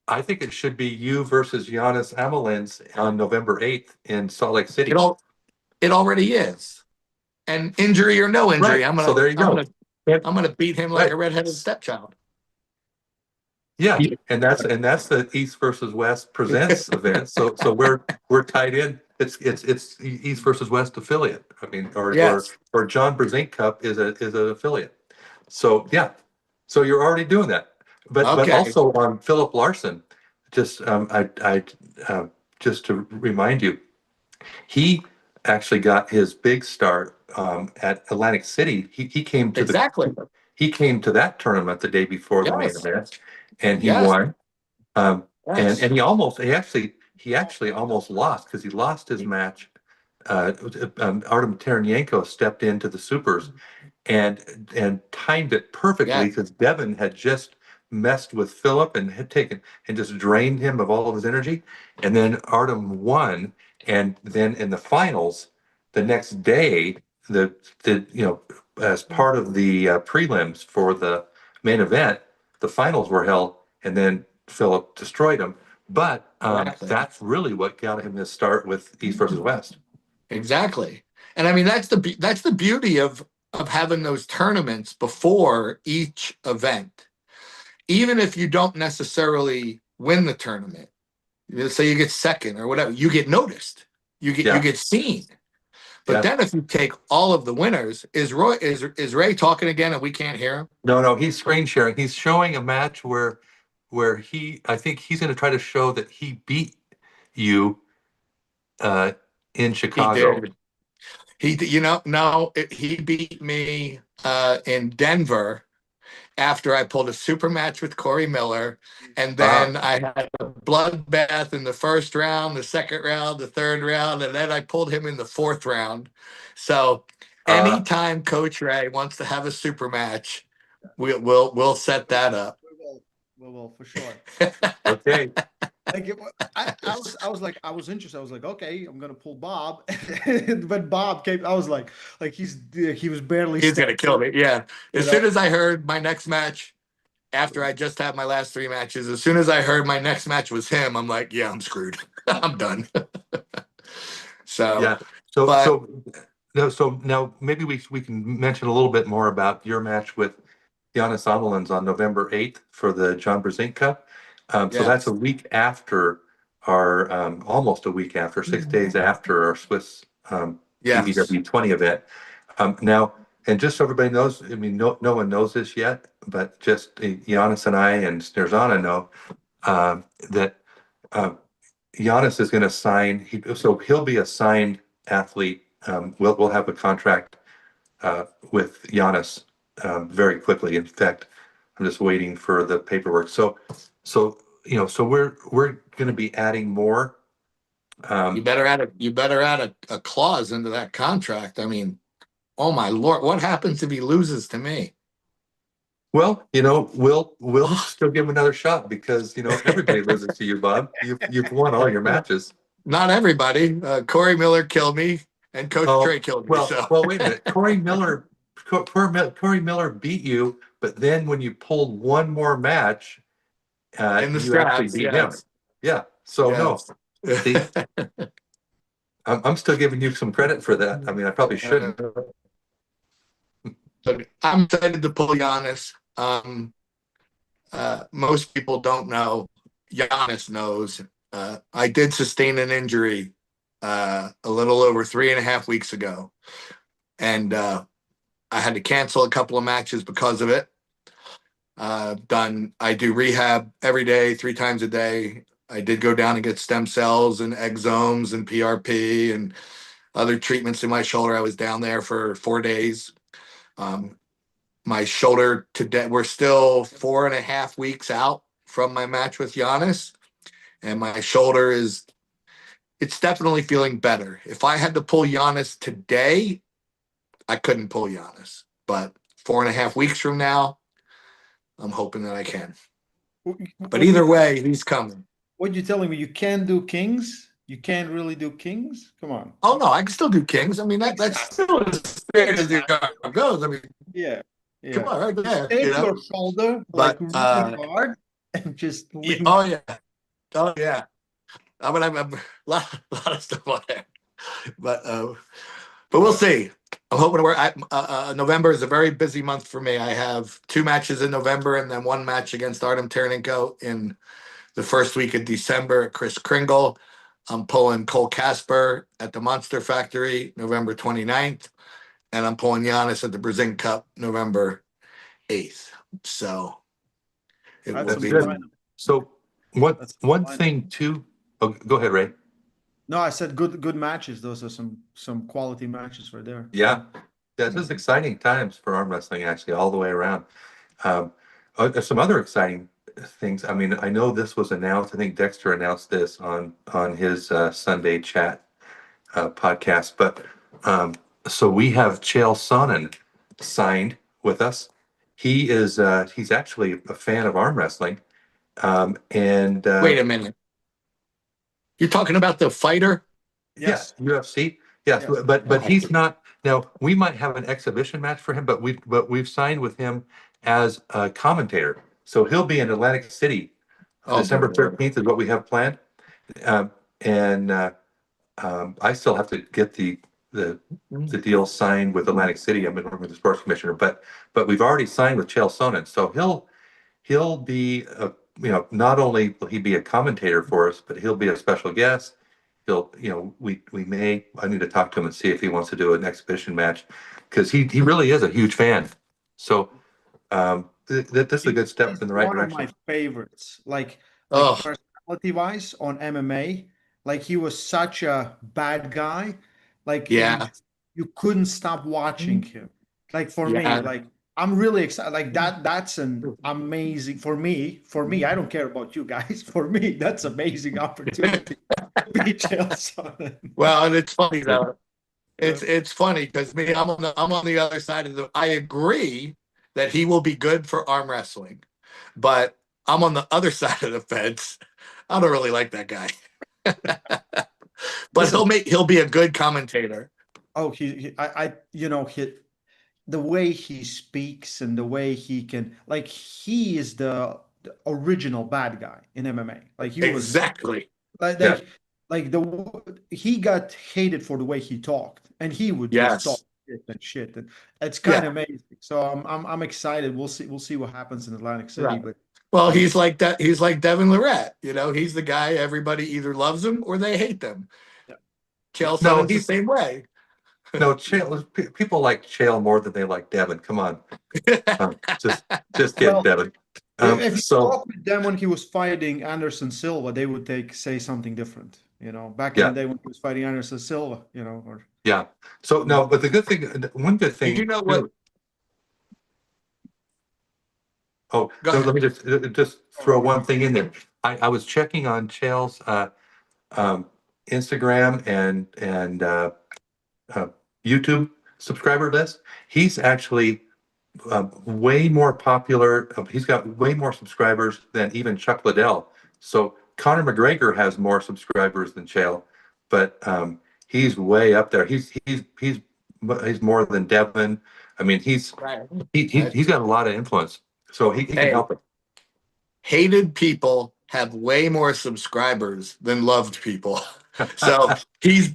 S3: I think it should be you versus Giannis Amelins on November 8th in Salt Lake City.
S2: It already is. And injury or no injury,
S3: Right. So there you go.
S2: I'm gonna beat him like
S3: Right.
S2: a redheaded stepchild.
S3: Yeah, and that's the East versus West presents event. So we're tied in. It's East versus West affiliate. I mean,
S2: Yes.
S3: or John Brzezinski Cup is an affiliate. So yeah, so you're already doing that. But
S2: Okay.
S3: also on Philip Larson, just I just to remind you, he actually got his big start at Atlantic City. He came to
S2: Exactly.
S3: he came to that tournament the day before the main
S2: Yes.
S3: event, and he
S2: Yes.
S3: won. And
S2: Yes.
S3: he actually almost lost, because he lost his match. Artem Taranyenko stepped into the supers and timed it perfectly,
S2: Yes.
S3: because Devin had just messed with Philip and had taken and just drained him of all of his energy. And then Artem won. And then in the finals the next day, as part of the prelims for the main event, the finals were held, and then Philip destroyed him. But
S2: Exactly.
S3: that's really what got him his start with East versus West.
S2: Exactly. And I mean, that's the beauty of having those tournaments before each event. Even if you don't necessarily win the tournament, say you get second or whatever, you get noticed. You get seen. But then if you take all of the winners, is Ray talking again and we can't hear him?
S3: No, he's screen sharing. He's showing a match where I think he's going to try to show that he beat you in Chicago.
S2: He beat me in Denver after I pulled a super match with Corey Miller, and then I had a bloodbath in the first round, the second round, the third round, and then I pulled him in the fourth round. So anytime Coach Ray wants to have a super match, we'll set that up.
S1: We will for sure.
S3: Okay.
S1: I was interested. I was like, okay, I'm gonna pull Bob, but Bob came. I was like he was barely.
S2: He's gonna kill me. Yeah. As soon as I heard my next match, after I just had my last 3 matches, as soon as I heard my next match was him, I'm like, yeah, I'm screwed. I'm done. So
S3: yeah. So now maybe we can mention a little bit more about your match with Giannis Amelins on November 8th for the John Brzezinski Cup. So that's a week after our, almost a week after, 6 days after our Swiss EvW 20 event. Now, and just so everybody knows, I mean, no one knows this yet, but just Giannis and I and Snerzana know that Giannis is going to sign. So he'll be a signed athlete. We'll have a contract with Giannis very quickly. In fact, I'm just waiting for the paperwork. So we're going to be adding more.
S2: You better add a clause into that contract. I mean, oh my Lord, what happens if he loses to me?
S3: Well, we'll still give him another shot because everybody loses to you, Bob. You've won all your matches.
S2: Not everybody. Corey Miller killed me, and Coach Trey killed me.
S3: Well, wait a minute. Corey Miller beat you, but then when you pulled one more match,
S2: in the
S3: you
S2: straps,
S3: actually beat him. Yeah. So no. See, I'm still giving you some credit for that. I mean, I probably shouldn't.
S2: I'm excited to pull Giannis. Most people don't know. Giannis knows. I did sustain an injury a little over 3.5 weeks ago, and I had to cancel a couple of matches because of it. I do rehab every day, 3 times a day. I did go down and get stem cells and exomes and PRP and other treatments in my shoulder. I was down there for 4 days. My shoulder today, we're still 4.5 weeks out from my match with Giannis, and my shoulder it's definitely feeling better. If I had to pull Giannis today, I couldn't pull Giannis, but 4.5 weeks from now, I'm hoping that I can. But either way, he's coming.
S1: What you telling me? You can't do Kings? You can't really do Kings? Come on.
S2: Oh no, I can still do Kings. I mean, that's still as straight as it goes. I mean,
S1: yeah.
S2: Come on, right there.
S1: Take your shoulder
S2: but,
S1: really hard and just lean.
S2: Oh yeah. I mean, I'm a lot of stuff on there, but we'll see. I'm hoping to work. November is a very busy month for me. I have 2 matches in November and then 1 match against Artem Ternenko in the first week of December at Chris Kringle. I'm pulling Cole Casper at the Monster Factory November 29th, and I'm pulling Giannis at the Brzezinski Cup November 8th. So it will be
S3: good. So one thing too. Oh, go ahead, Ray.
S1: No, I said good matches. Those are some quality matches right there.
S3: Yeah, this is exciting times for arm wrestling, actually, all the way around. There's some other exciting things. I mean, I know this was announced. I think Dexter announced this on his Sunday chat podcast. But so we have Chael Sonnen signed with us. He's actually a fan of arm wrestling. And
S2: wait a minute. You're talking about the fighter?
S1: Yes.
S3: Yeah, UFC. Yes,
S1: Yes.
S3: but he's not. Now we might have an exhibition match for him, but we've signed with him as a commentator, so he'll be in Atlantic City.
S2: Oh,
S3: December
S2: boy.
S3: 13th is what we have planned, and I still have to get the deal signed with Atlantic City. I'm working with the sports commissioner, but we've already signed with Chael Sonnen, so he'll be not only will he be a commentator for us, but he'll be a special guest. He'll, I need to talk to him and see if he wants to do an exhibition match, because he really is a huge fan. So this is a good step in the right
S1: One of
S3: direction.
S1: my favorites, like
S2: Oh,
S1: personality wise on MMA. Like he was such a bad guy, like
S2: yeah.
S1: you couldn't stop watching him. Like for me,
S2: Yeah.
S1: like I'm really excited. Like that's an amazing for me. For me, I don't care about you guys. For me, that's amazing opportunity to be Chael Sonnen.
S2: Well, and it's funny though.
S1: Yeah.
S2: It's funny because me, I'm on the other side of the. I agree that he will be good for arm wrestling, but I'm on the other side of the fence. I don't really like that guy, but
S1: Listen,
S2: he'll be a good commentator.
S1: oh, the way he speaks and the way he can, like, he is the original bad guy in MMA. Like he was
S2: Exactly.
S1: like
S3: Yeah.
S1: he got hated for the way he talked, and he would just talk
S2: Yes.
S1: shit, and it's kind
S2: Yeah.
S1: of amazing. So I'm excited. We'll see what happens in Atlantic City,
S2: Right.
S1: but
S2: Well, he's like that. He's like Devin Lorette. He's the guy everybody either loves him or they hate them.
S1: yeah.
S2: Chael
S3: No,
S2: Sonnen's the same way.
S3: No, people like Chael more than they like Devin. Come on, just get
S1: Well,
S3: Devin.
S1: if you
S3: So
S1: talk with them when he was fighting Anderson Silva, they would say something different. Back in the
S3: yeah,
S1: day when he was fighting Anderson Silva, or
S3: yeah. So no, but the good thing, one good thing.
S2: You know what?
S3: Oh,
S2: Go
S3: so
S2: ahead.
S3: let me just throw one thing in there. I was checking on Chael's Instagram and YouTube subscriber list. He's actually way more popular. He's got way more subscribers than even Chuck Liddell. So Conor McGregor has more subscribers than Chael, but he's way up there. He's more than Devin. I mean, he's
S2: Right.
S3: he's got a lot of influence, so he can
S2: Hey,
S3: help it.
S2: hated people have way more subscribers than loved people. So he's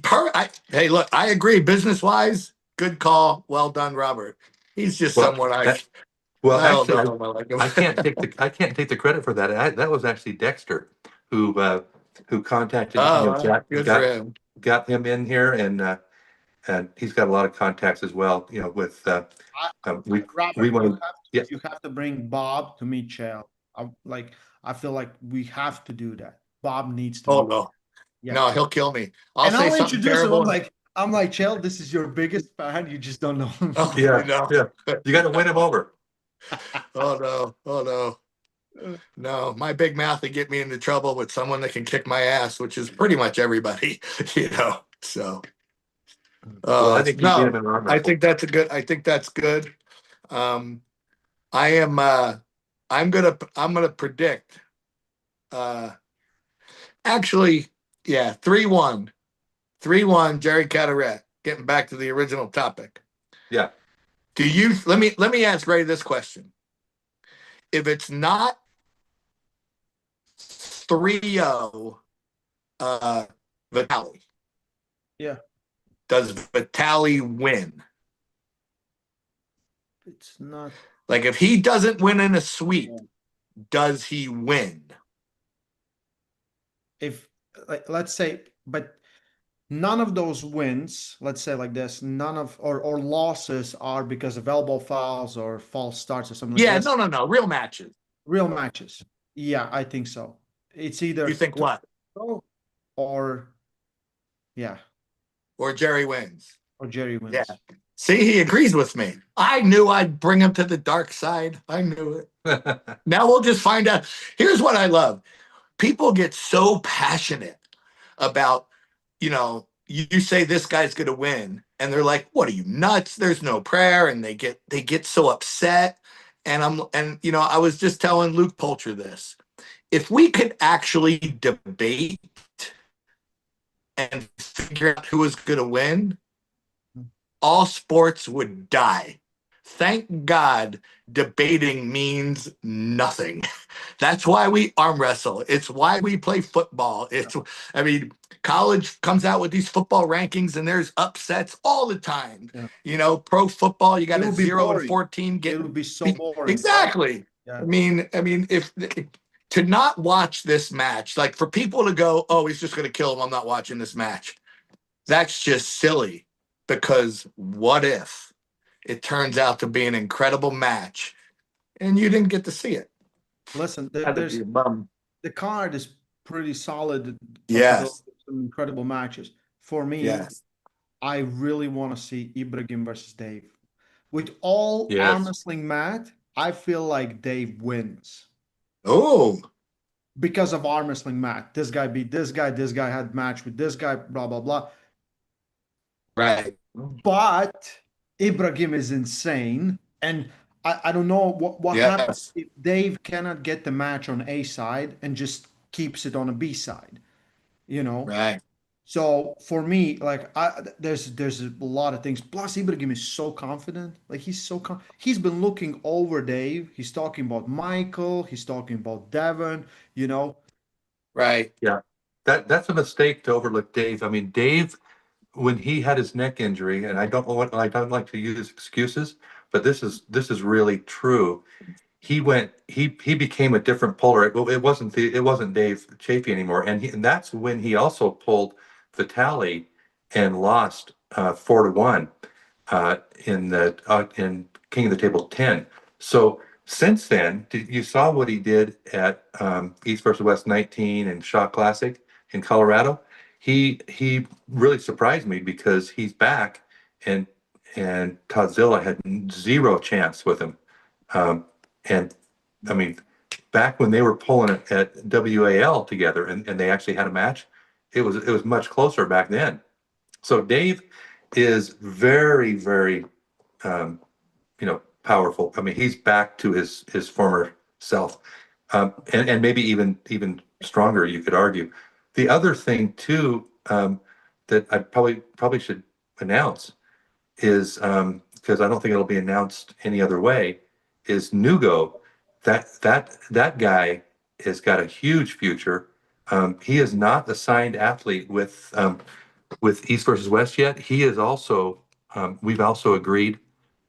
S2: hey, look, I agree. Business wise, good call. Well done, Robert. He's just
S3: Well,
S2: someone
S3: well,
S2: I don't
S3: actually,
S2: know if I like him.
S3: I can't take the credit for that. That was actually Dexter who contacted
S2: Good for him.
S3: got him in here, and he's got a lot of contacts as well. With
S1: Robert,
S3: we want to. Yeah.
S1: you have to bring Bob to meet Chael. I feel like we have to do that. Bob needs to.
S2: Oh
S1: meet
S2: no,
S1: Yeah.
S2: no, he'll kill me. I'll
S1: And
S2: say
S1: I'll
S2: something
S1: introduce him.
S2: terrible.
S1: I'm like, Chael, this is your biggest fan. You just don't know him.
S2: Oh,
S3: Yeah,
S2: no.
S3: yeah. You got to win him over.
S2: Oh no. No, my big mouth would get me into trouble with someone that can kick my ass, which is pretty much everybody, So
S3: Well, I think you beat him in arm
S2: I
S3: wrestle.
S2: think that's good. I am I'm gonna predict actually, yeah, 3-1. 3-1 Jerry Cadorette. Getting back to the original topic.
S3: Yeah.
S2: Let me ask Ray this question. If it's not 3-0 Vitali.
S1: Yeah.
S2: Does Vitali win?
S1: It's not.
S2: Like if he doesn't win in a sweep, does he win?
S1: If let's say, but none of those wins, let's say like this, none of or losses are because of elbow fouls or false starts or something
S2: Yeah,
S1: like this.
S2: no. Real matches.
S1: Real matches. Yeah, I think so. It's either
S2: You think what?
S1: or yeah,
S2: Or Jerry wins.
S1: or Jerry wins.
S2: Yeah. See, he agrees with me. I knew I'd bring him to the dark side. I knew it. Now we'll just find out. Here's what I love. People get so passionate about, you say this guy's going to win, and they're like, "What are you, nuts? There's no prayer." And they get so upset. And I was just telling Luke Poulter this. If we could actually debate and figure out who was going to win, all sports would die. Thank God debating means nothing. That's why we arm wrestle. It's why we play football. I mean, college comes out with these football rankings and there's upsets all the time.
S1: Yeah.
S2: You know, pro football, you got
S1: It
S2: a
S1: would be
S2: 0 and
S1: boring.
S2: 14
S1: It would be so boring.
S2: Exactly.
S1: Yeah.
S2: I mean, if to not watch this match, like for people to go, oh, he's just going to kill him, I'm not watching this match. That's just silly, because what if it turns out to be an incredible match and you didn't get to see it?
S1: Listen,
S2: That'd be a bum.
S1: the card is pretty solid.
S2: Yes.
S1: Some incredible matches. For me,
S2: Yes.
S1: I really want to see Ibrahim versus Dave. With all
S3: Yes.
S1: arm wrestling mat, I feel like Dave wins.
S2: Oh,
S1: Because of arm wrestling mat. This guy beat this guy had match with this guy, blah, blah, blah.
S2: right.
S1: But Ibrahim is insane. And I don't know what
S2: Yes.
S1: happens if Dave cannot get the match on A side and just keeps it on a B side, you know?
S2: Right.
S1: So for me, like there's a lot of things. Plus, Ibrahim is so confident. Like he's been looking over Dave. He's talking about Michael. He's talking about Devon. You know.
S2: Right.
S3: Yeah, that's a mistake to overlook Dave. I mean, Dave, when he had his neck injury, and I don't like to use excuses, but this is really true. He became a different puller. It wasn't Dave Chafee anymore, and that's when he also pulled Vitali and lost 4-1 in King of the Table 10. So since then, you saw what he did at East versus West 19 and Shaw Classic in Colorado. He really surprised me because he's back, and Tadzilla had zero chance with him. And I mean, back when they were pulling it at WAL together and they actually had a match, it was much closer back then. So Dave is very, very, powerful. I mean, he's back to his former self, and maybe even stronger, you could argue. The other thing too, that I probably should announce is, because I don't think it'll be announced any other way, is Nugo. That guy has got a huge future. He is not a signed athlete with East versus West yet. He is also, we've also agreed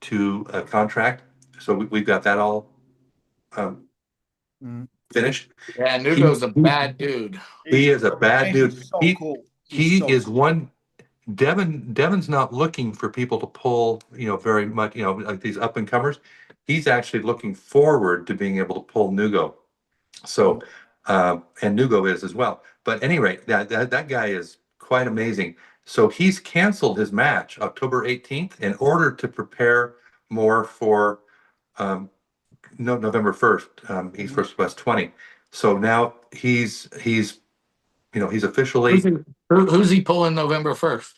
S3: to a contract, so we've got that all finished.
S2: Yeah, Nugo's a bad dude.
S3: He is a bad dude.
S1: He's so cool.
S3: He
S1: so
S3: is
S1: cool.
S3: one. Devin's not looking for people to pull, very much, like these up and comers. He's actually looking forward to being able to pull Nugo. So, and Nugo is as well. But at any rate, that guy is quite amazing. So he's canceled his match October 18th in order to prepare more for November 1st, East versus West 20. So now he's officially.
S2: Who's he pulling November 1st?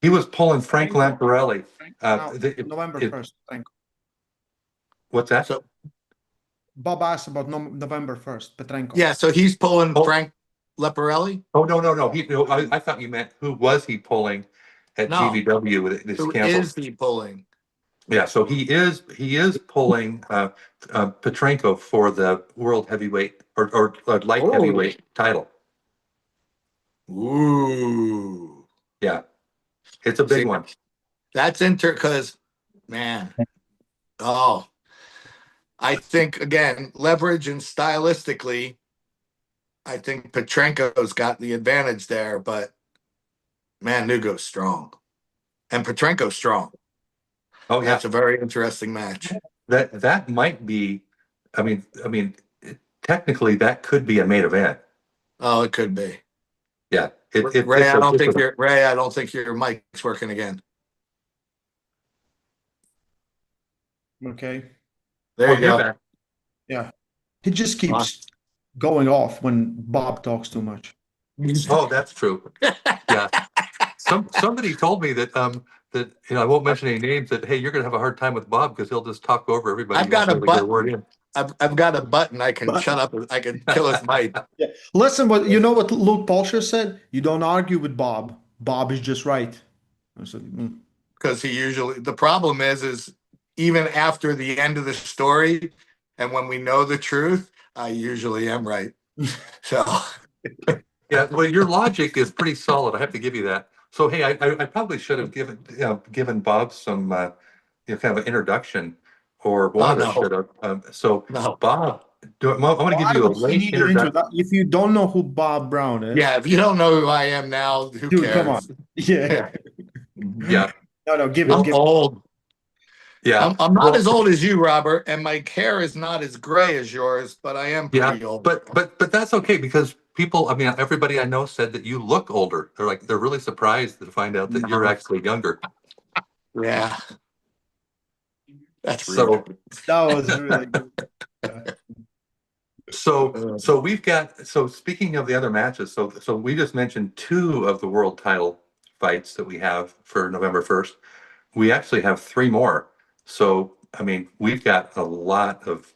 S3: He was pulling Frank Lamparelli.
S1: November 1st.
S3: What's that?
S2: So
S1: Bob asked about November 1st, Petrenko.
S2: yeah, so he's pulling Frank Lamparelli.
S3: Oh no. I thought you meant who was he pulling at GVW with this
S2: Who
S3: canceled.
S2: is he pulling?
S3: Yeah, so he is pulling Petrenko for the world heavyweight or light heavyweight title.
S2: Ooh.
S3: Yeah. It's a big one.
S2: That's because, man, I think, again, leverage and stylistically, I think Petrenko's got the advantage there, but, man, Nugo's strong. And Petrenko's strong.
S3: Oh, yeah.
S2: That's a very interesting match.
S3: That might be, I mean, technically that could be a main event.
S2: Oh, it could be.
S3: Yeah.
S2: Ray, I don't think your mic's working again.
S1: Okay.
S2: There you go.
S3: Back.
S1: Yeah. He just keeps going off when Bob talks too much.
S3: Oh, that's true. Yeah. Somebody told me that I won't mention any names, that hey, you're gonna have a hard time with Bob because he'll just talk over everybody.
S2: I've got a button. I've got a button. I can shut up. I can kill his mic.
S1: Yeah. Listen, what Luke Polsher said? You don't argue with Bob. Bob is just right. I said,
S2: because he usually, the problem is even after the end of the story and when we know the truth, I usually am right. So
S3: Yeah, well, your logic is pretty solid. I have to give you that. So, hey, I probably should have given Bob some kind of an introduction, or one of us
S2: no,
S3: should have. So,
S2: no.
S3: Bob, I'm going to
S1: I
S3: give you a
S1: don't
S3: late
S1: need an
S3: introduction.
S1: intro. If you don't know who Bob Brown is,
S2: Yeah, if you don't know who I am now, who
S1: dude, come on.
S2: cares?
S1: Yeah.
S3: Yeah,
S1: No, give
S2: I'm
S1: give.
S2: old.
S3: yeah.
S2: I'm not
S3: Well,
S2: as old as you, Robert, and my hair is not as gray as yours, but I am
S3: yeah,
S2: pretty old.
S3: but that's okay because people. I mean, everybody I know said that you look older. They're really surprised to find out that you're
S2: No.
S3: actually younger.
S2: Yeah, that's rude.
S3: So.
S1: That was really good. Yeah.
S3: So we've got, so speaking of the other matches, so we just mentioned two of the world title fights that we have for November 1st. We actually have three more. So, I mean, we've got a lot of,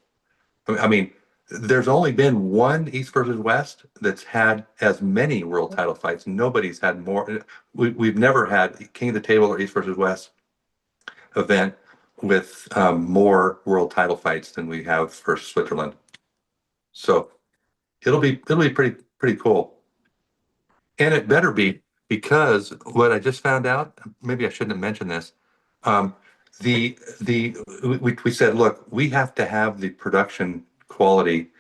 S3: I mean, there's only been one East versus West that's had as many world title fights. Nobody's had more. We've never had King of the Table or East versus West event with more world title fights than we have for Switzerland. So it'll be pretty cool. And it better be, because what I just found out, maybe I shouldn't have mentioned this. Um, we said, look, we have to have the production quality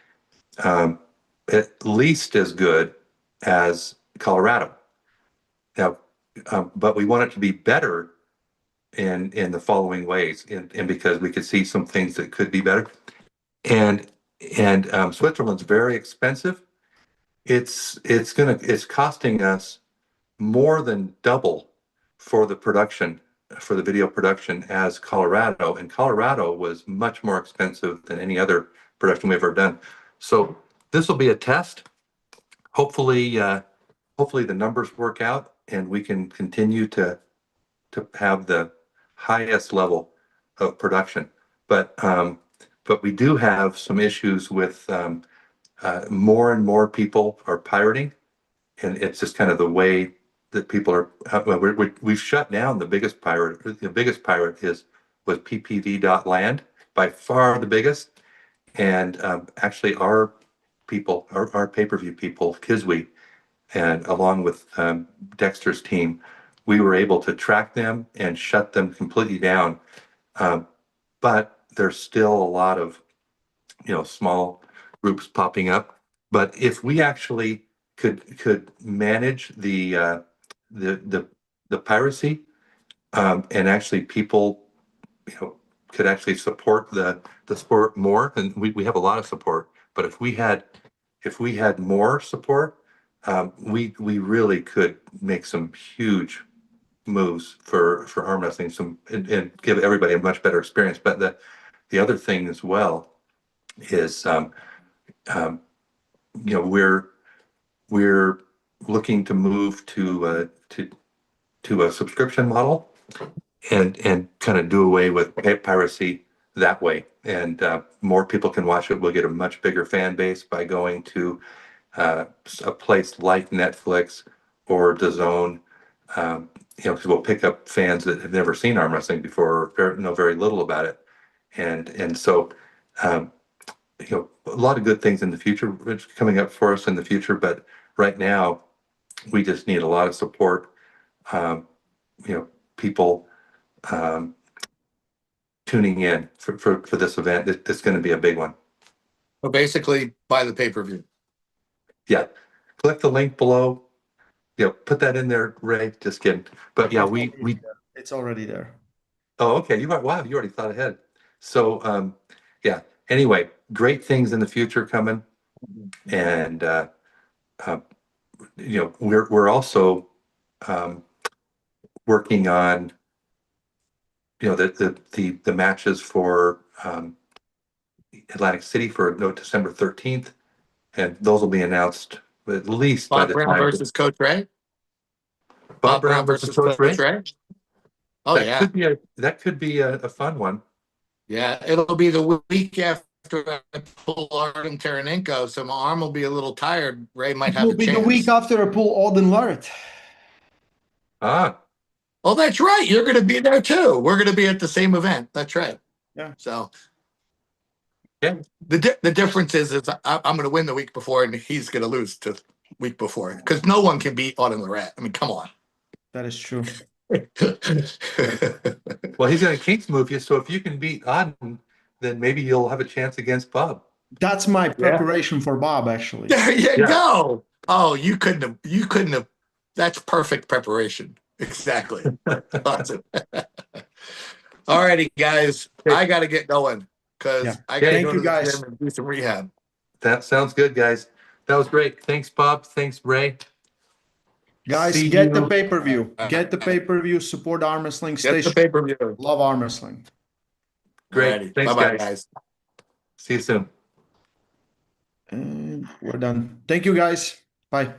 S3: at least as good as Colorado. Now, but we want it to be better in the following ways, and because we could see some things that could be better. And Switzerland's very expensive. It's costing us more than double for the production, for the video production, as Colorado, and Colorado was much more expensive than any other production we've ever done. So this will be a test. Hopefully the numbers work out and we can continue to have the highest level of production. But we do have some issues with more and more people are pirating, and it's just kind of the way that people are. Well, we've shut down the biggest pirate. The biggest pirate was PPV.land, by far the biggest. And actually, our people, our pay-per-view people, Kiswe, and along with Dexter's team, we were able to track them and shut them completely down. But there's still a lot of small groups popping up. But if we actually could manage the piracy, and actually people could actually support the sport more, and we have a lot of support. But if we had more support, we really could make some huge moves for arm wrestling, and give everybody a much better experience. But the other thing as well is we're looking to move to a subscription model, and kind of do away with piracy that way, and more people can watch it. We'll get a much bigger fan base by going to a place like Netflix or DAZN, because we'll pick up fans that have never seen arm wrestling before, or know very little about it, and so a lot of good things in the future coming up for us in the future. But right now, we just need a lot of support. People tuning in for this event. It's going to be a big one.
S2: So basically, buy the pay-per-view.
S3: Yeah, click the link below. Put that in there, Ray. Just kidding. But yeah,
S1: It's already there.
S3: Oh, okay. Wow, you already thought ahead. So yeah. Anyway, great things in the future coming, and we're also working on the matches for Atlantic City for December 13th, and those will be announced at least by
S2: Bob
S3: the
S2: Brown
S3: time
S2: versus Coach Ray.
S3: Bob Brown versus Coach Ray.
S2: Oh
S3: That
S2: yeah,
S3: could be a fun one.
S2: yeah. It'll be the week after I pull Artem Taranenko, so my arm will be a little tired. Ray might
S1: It
S2: have
S1: will
S2: a
S1: be the
S2: chance.
S1: week after I pull Alden Larrett.
S3: Ah,
S2: Oh, that's right. You're going to be there too. We're going to be at the same event. That's right.
S1: Yeah.
S2: So
S3: Yeah.
S2: the difference is I'm going to win the week before and he's going to lose the week before because no one can beat Auden Lorette. I mean, come on.
S1: That is true.
S3: Well, he's going to Kings move you, so if you can beat Auden, then maybe you'll have a chance against Bob.
S1: That's my preparation for Bob, actually.
S2: There you
S3: Yeah.
S2: go. Oh, you couldn't have. That's perfect preparation. Exactly. Awesome. All righty, guys. I got to get going because
S1: Yeah.
S2: I got to
S1: Thank
S2: go
S1: you,
S2: to the
S1: guys.
S2: gym and do some rehab.
S3: That sounds good, guys. That was great. Thanks, Bob. Thanks, Ray.
S1: Guys,
S3: See
S1: get the
S3: you.
S1: pay-per-view. Get the pay-per-view. Support arm wrestling.
S2: Get
S1: Stay
S2: the pay-per-view.
S1: Love arm wrestling.
S3: Great. Thanks,
S2: Bye-bye,
S3: guys. See you soon.
S1: And we're done. Thank you, guys. Bye.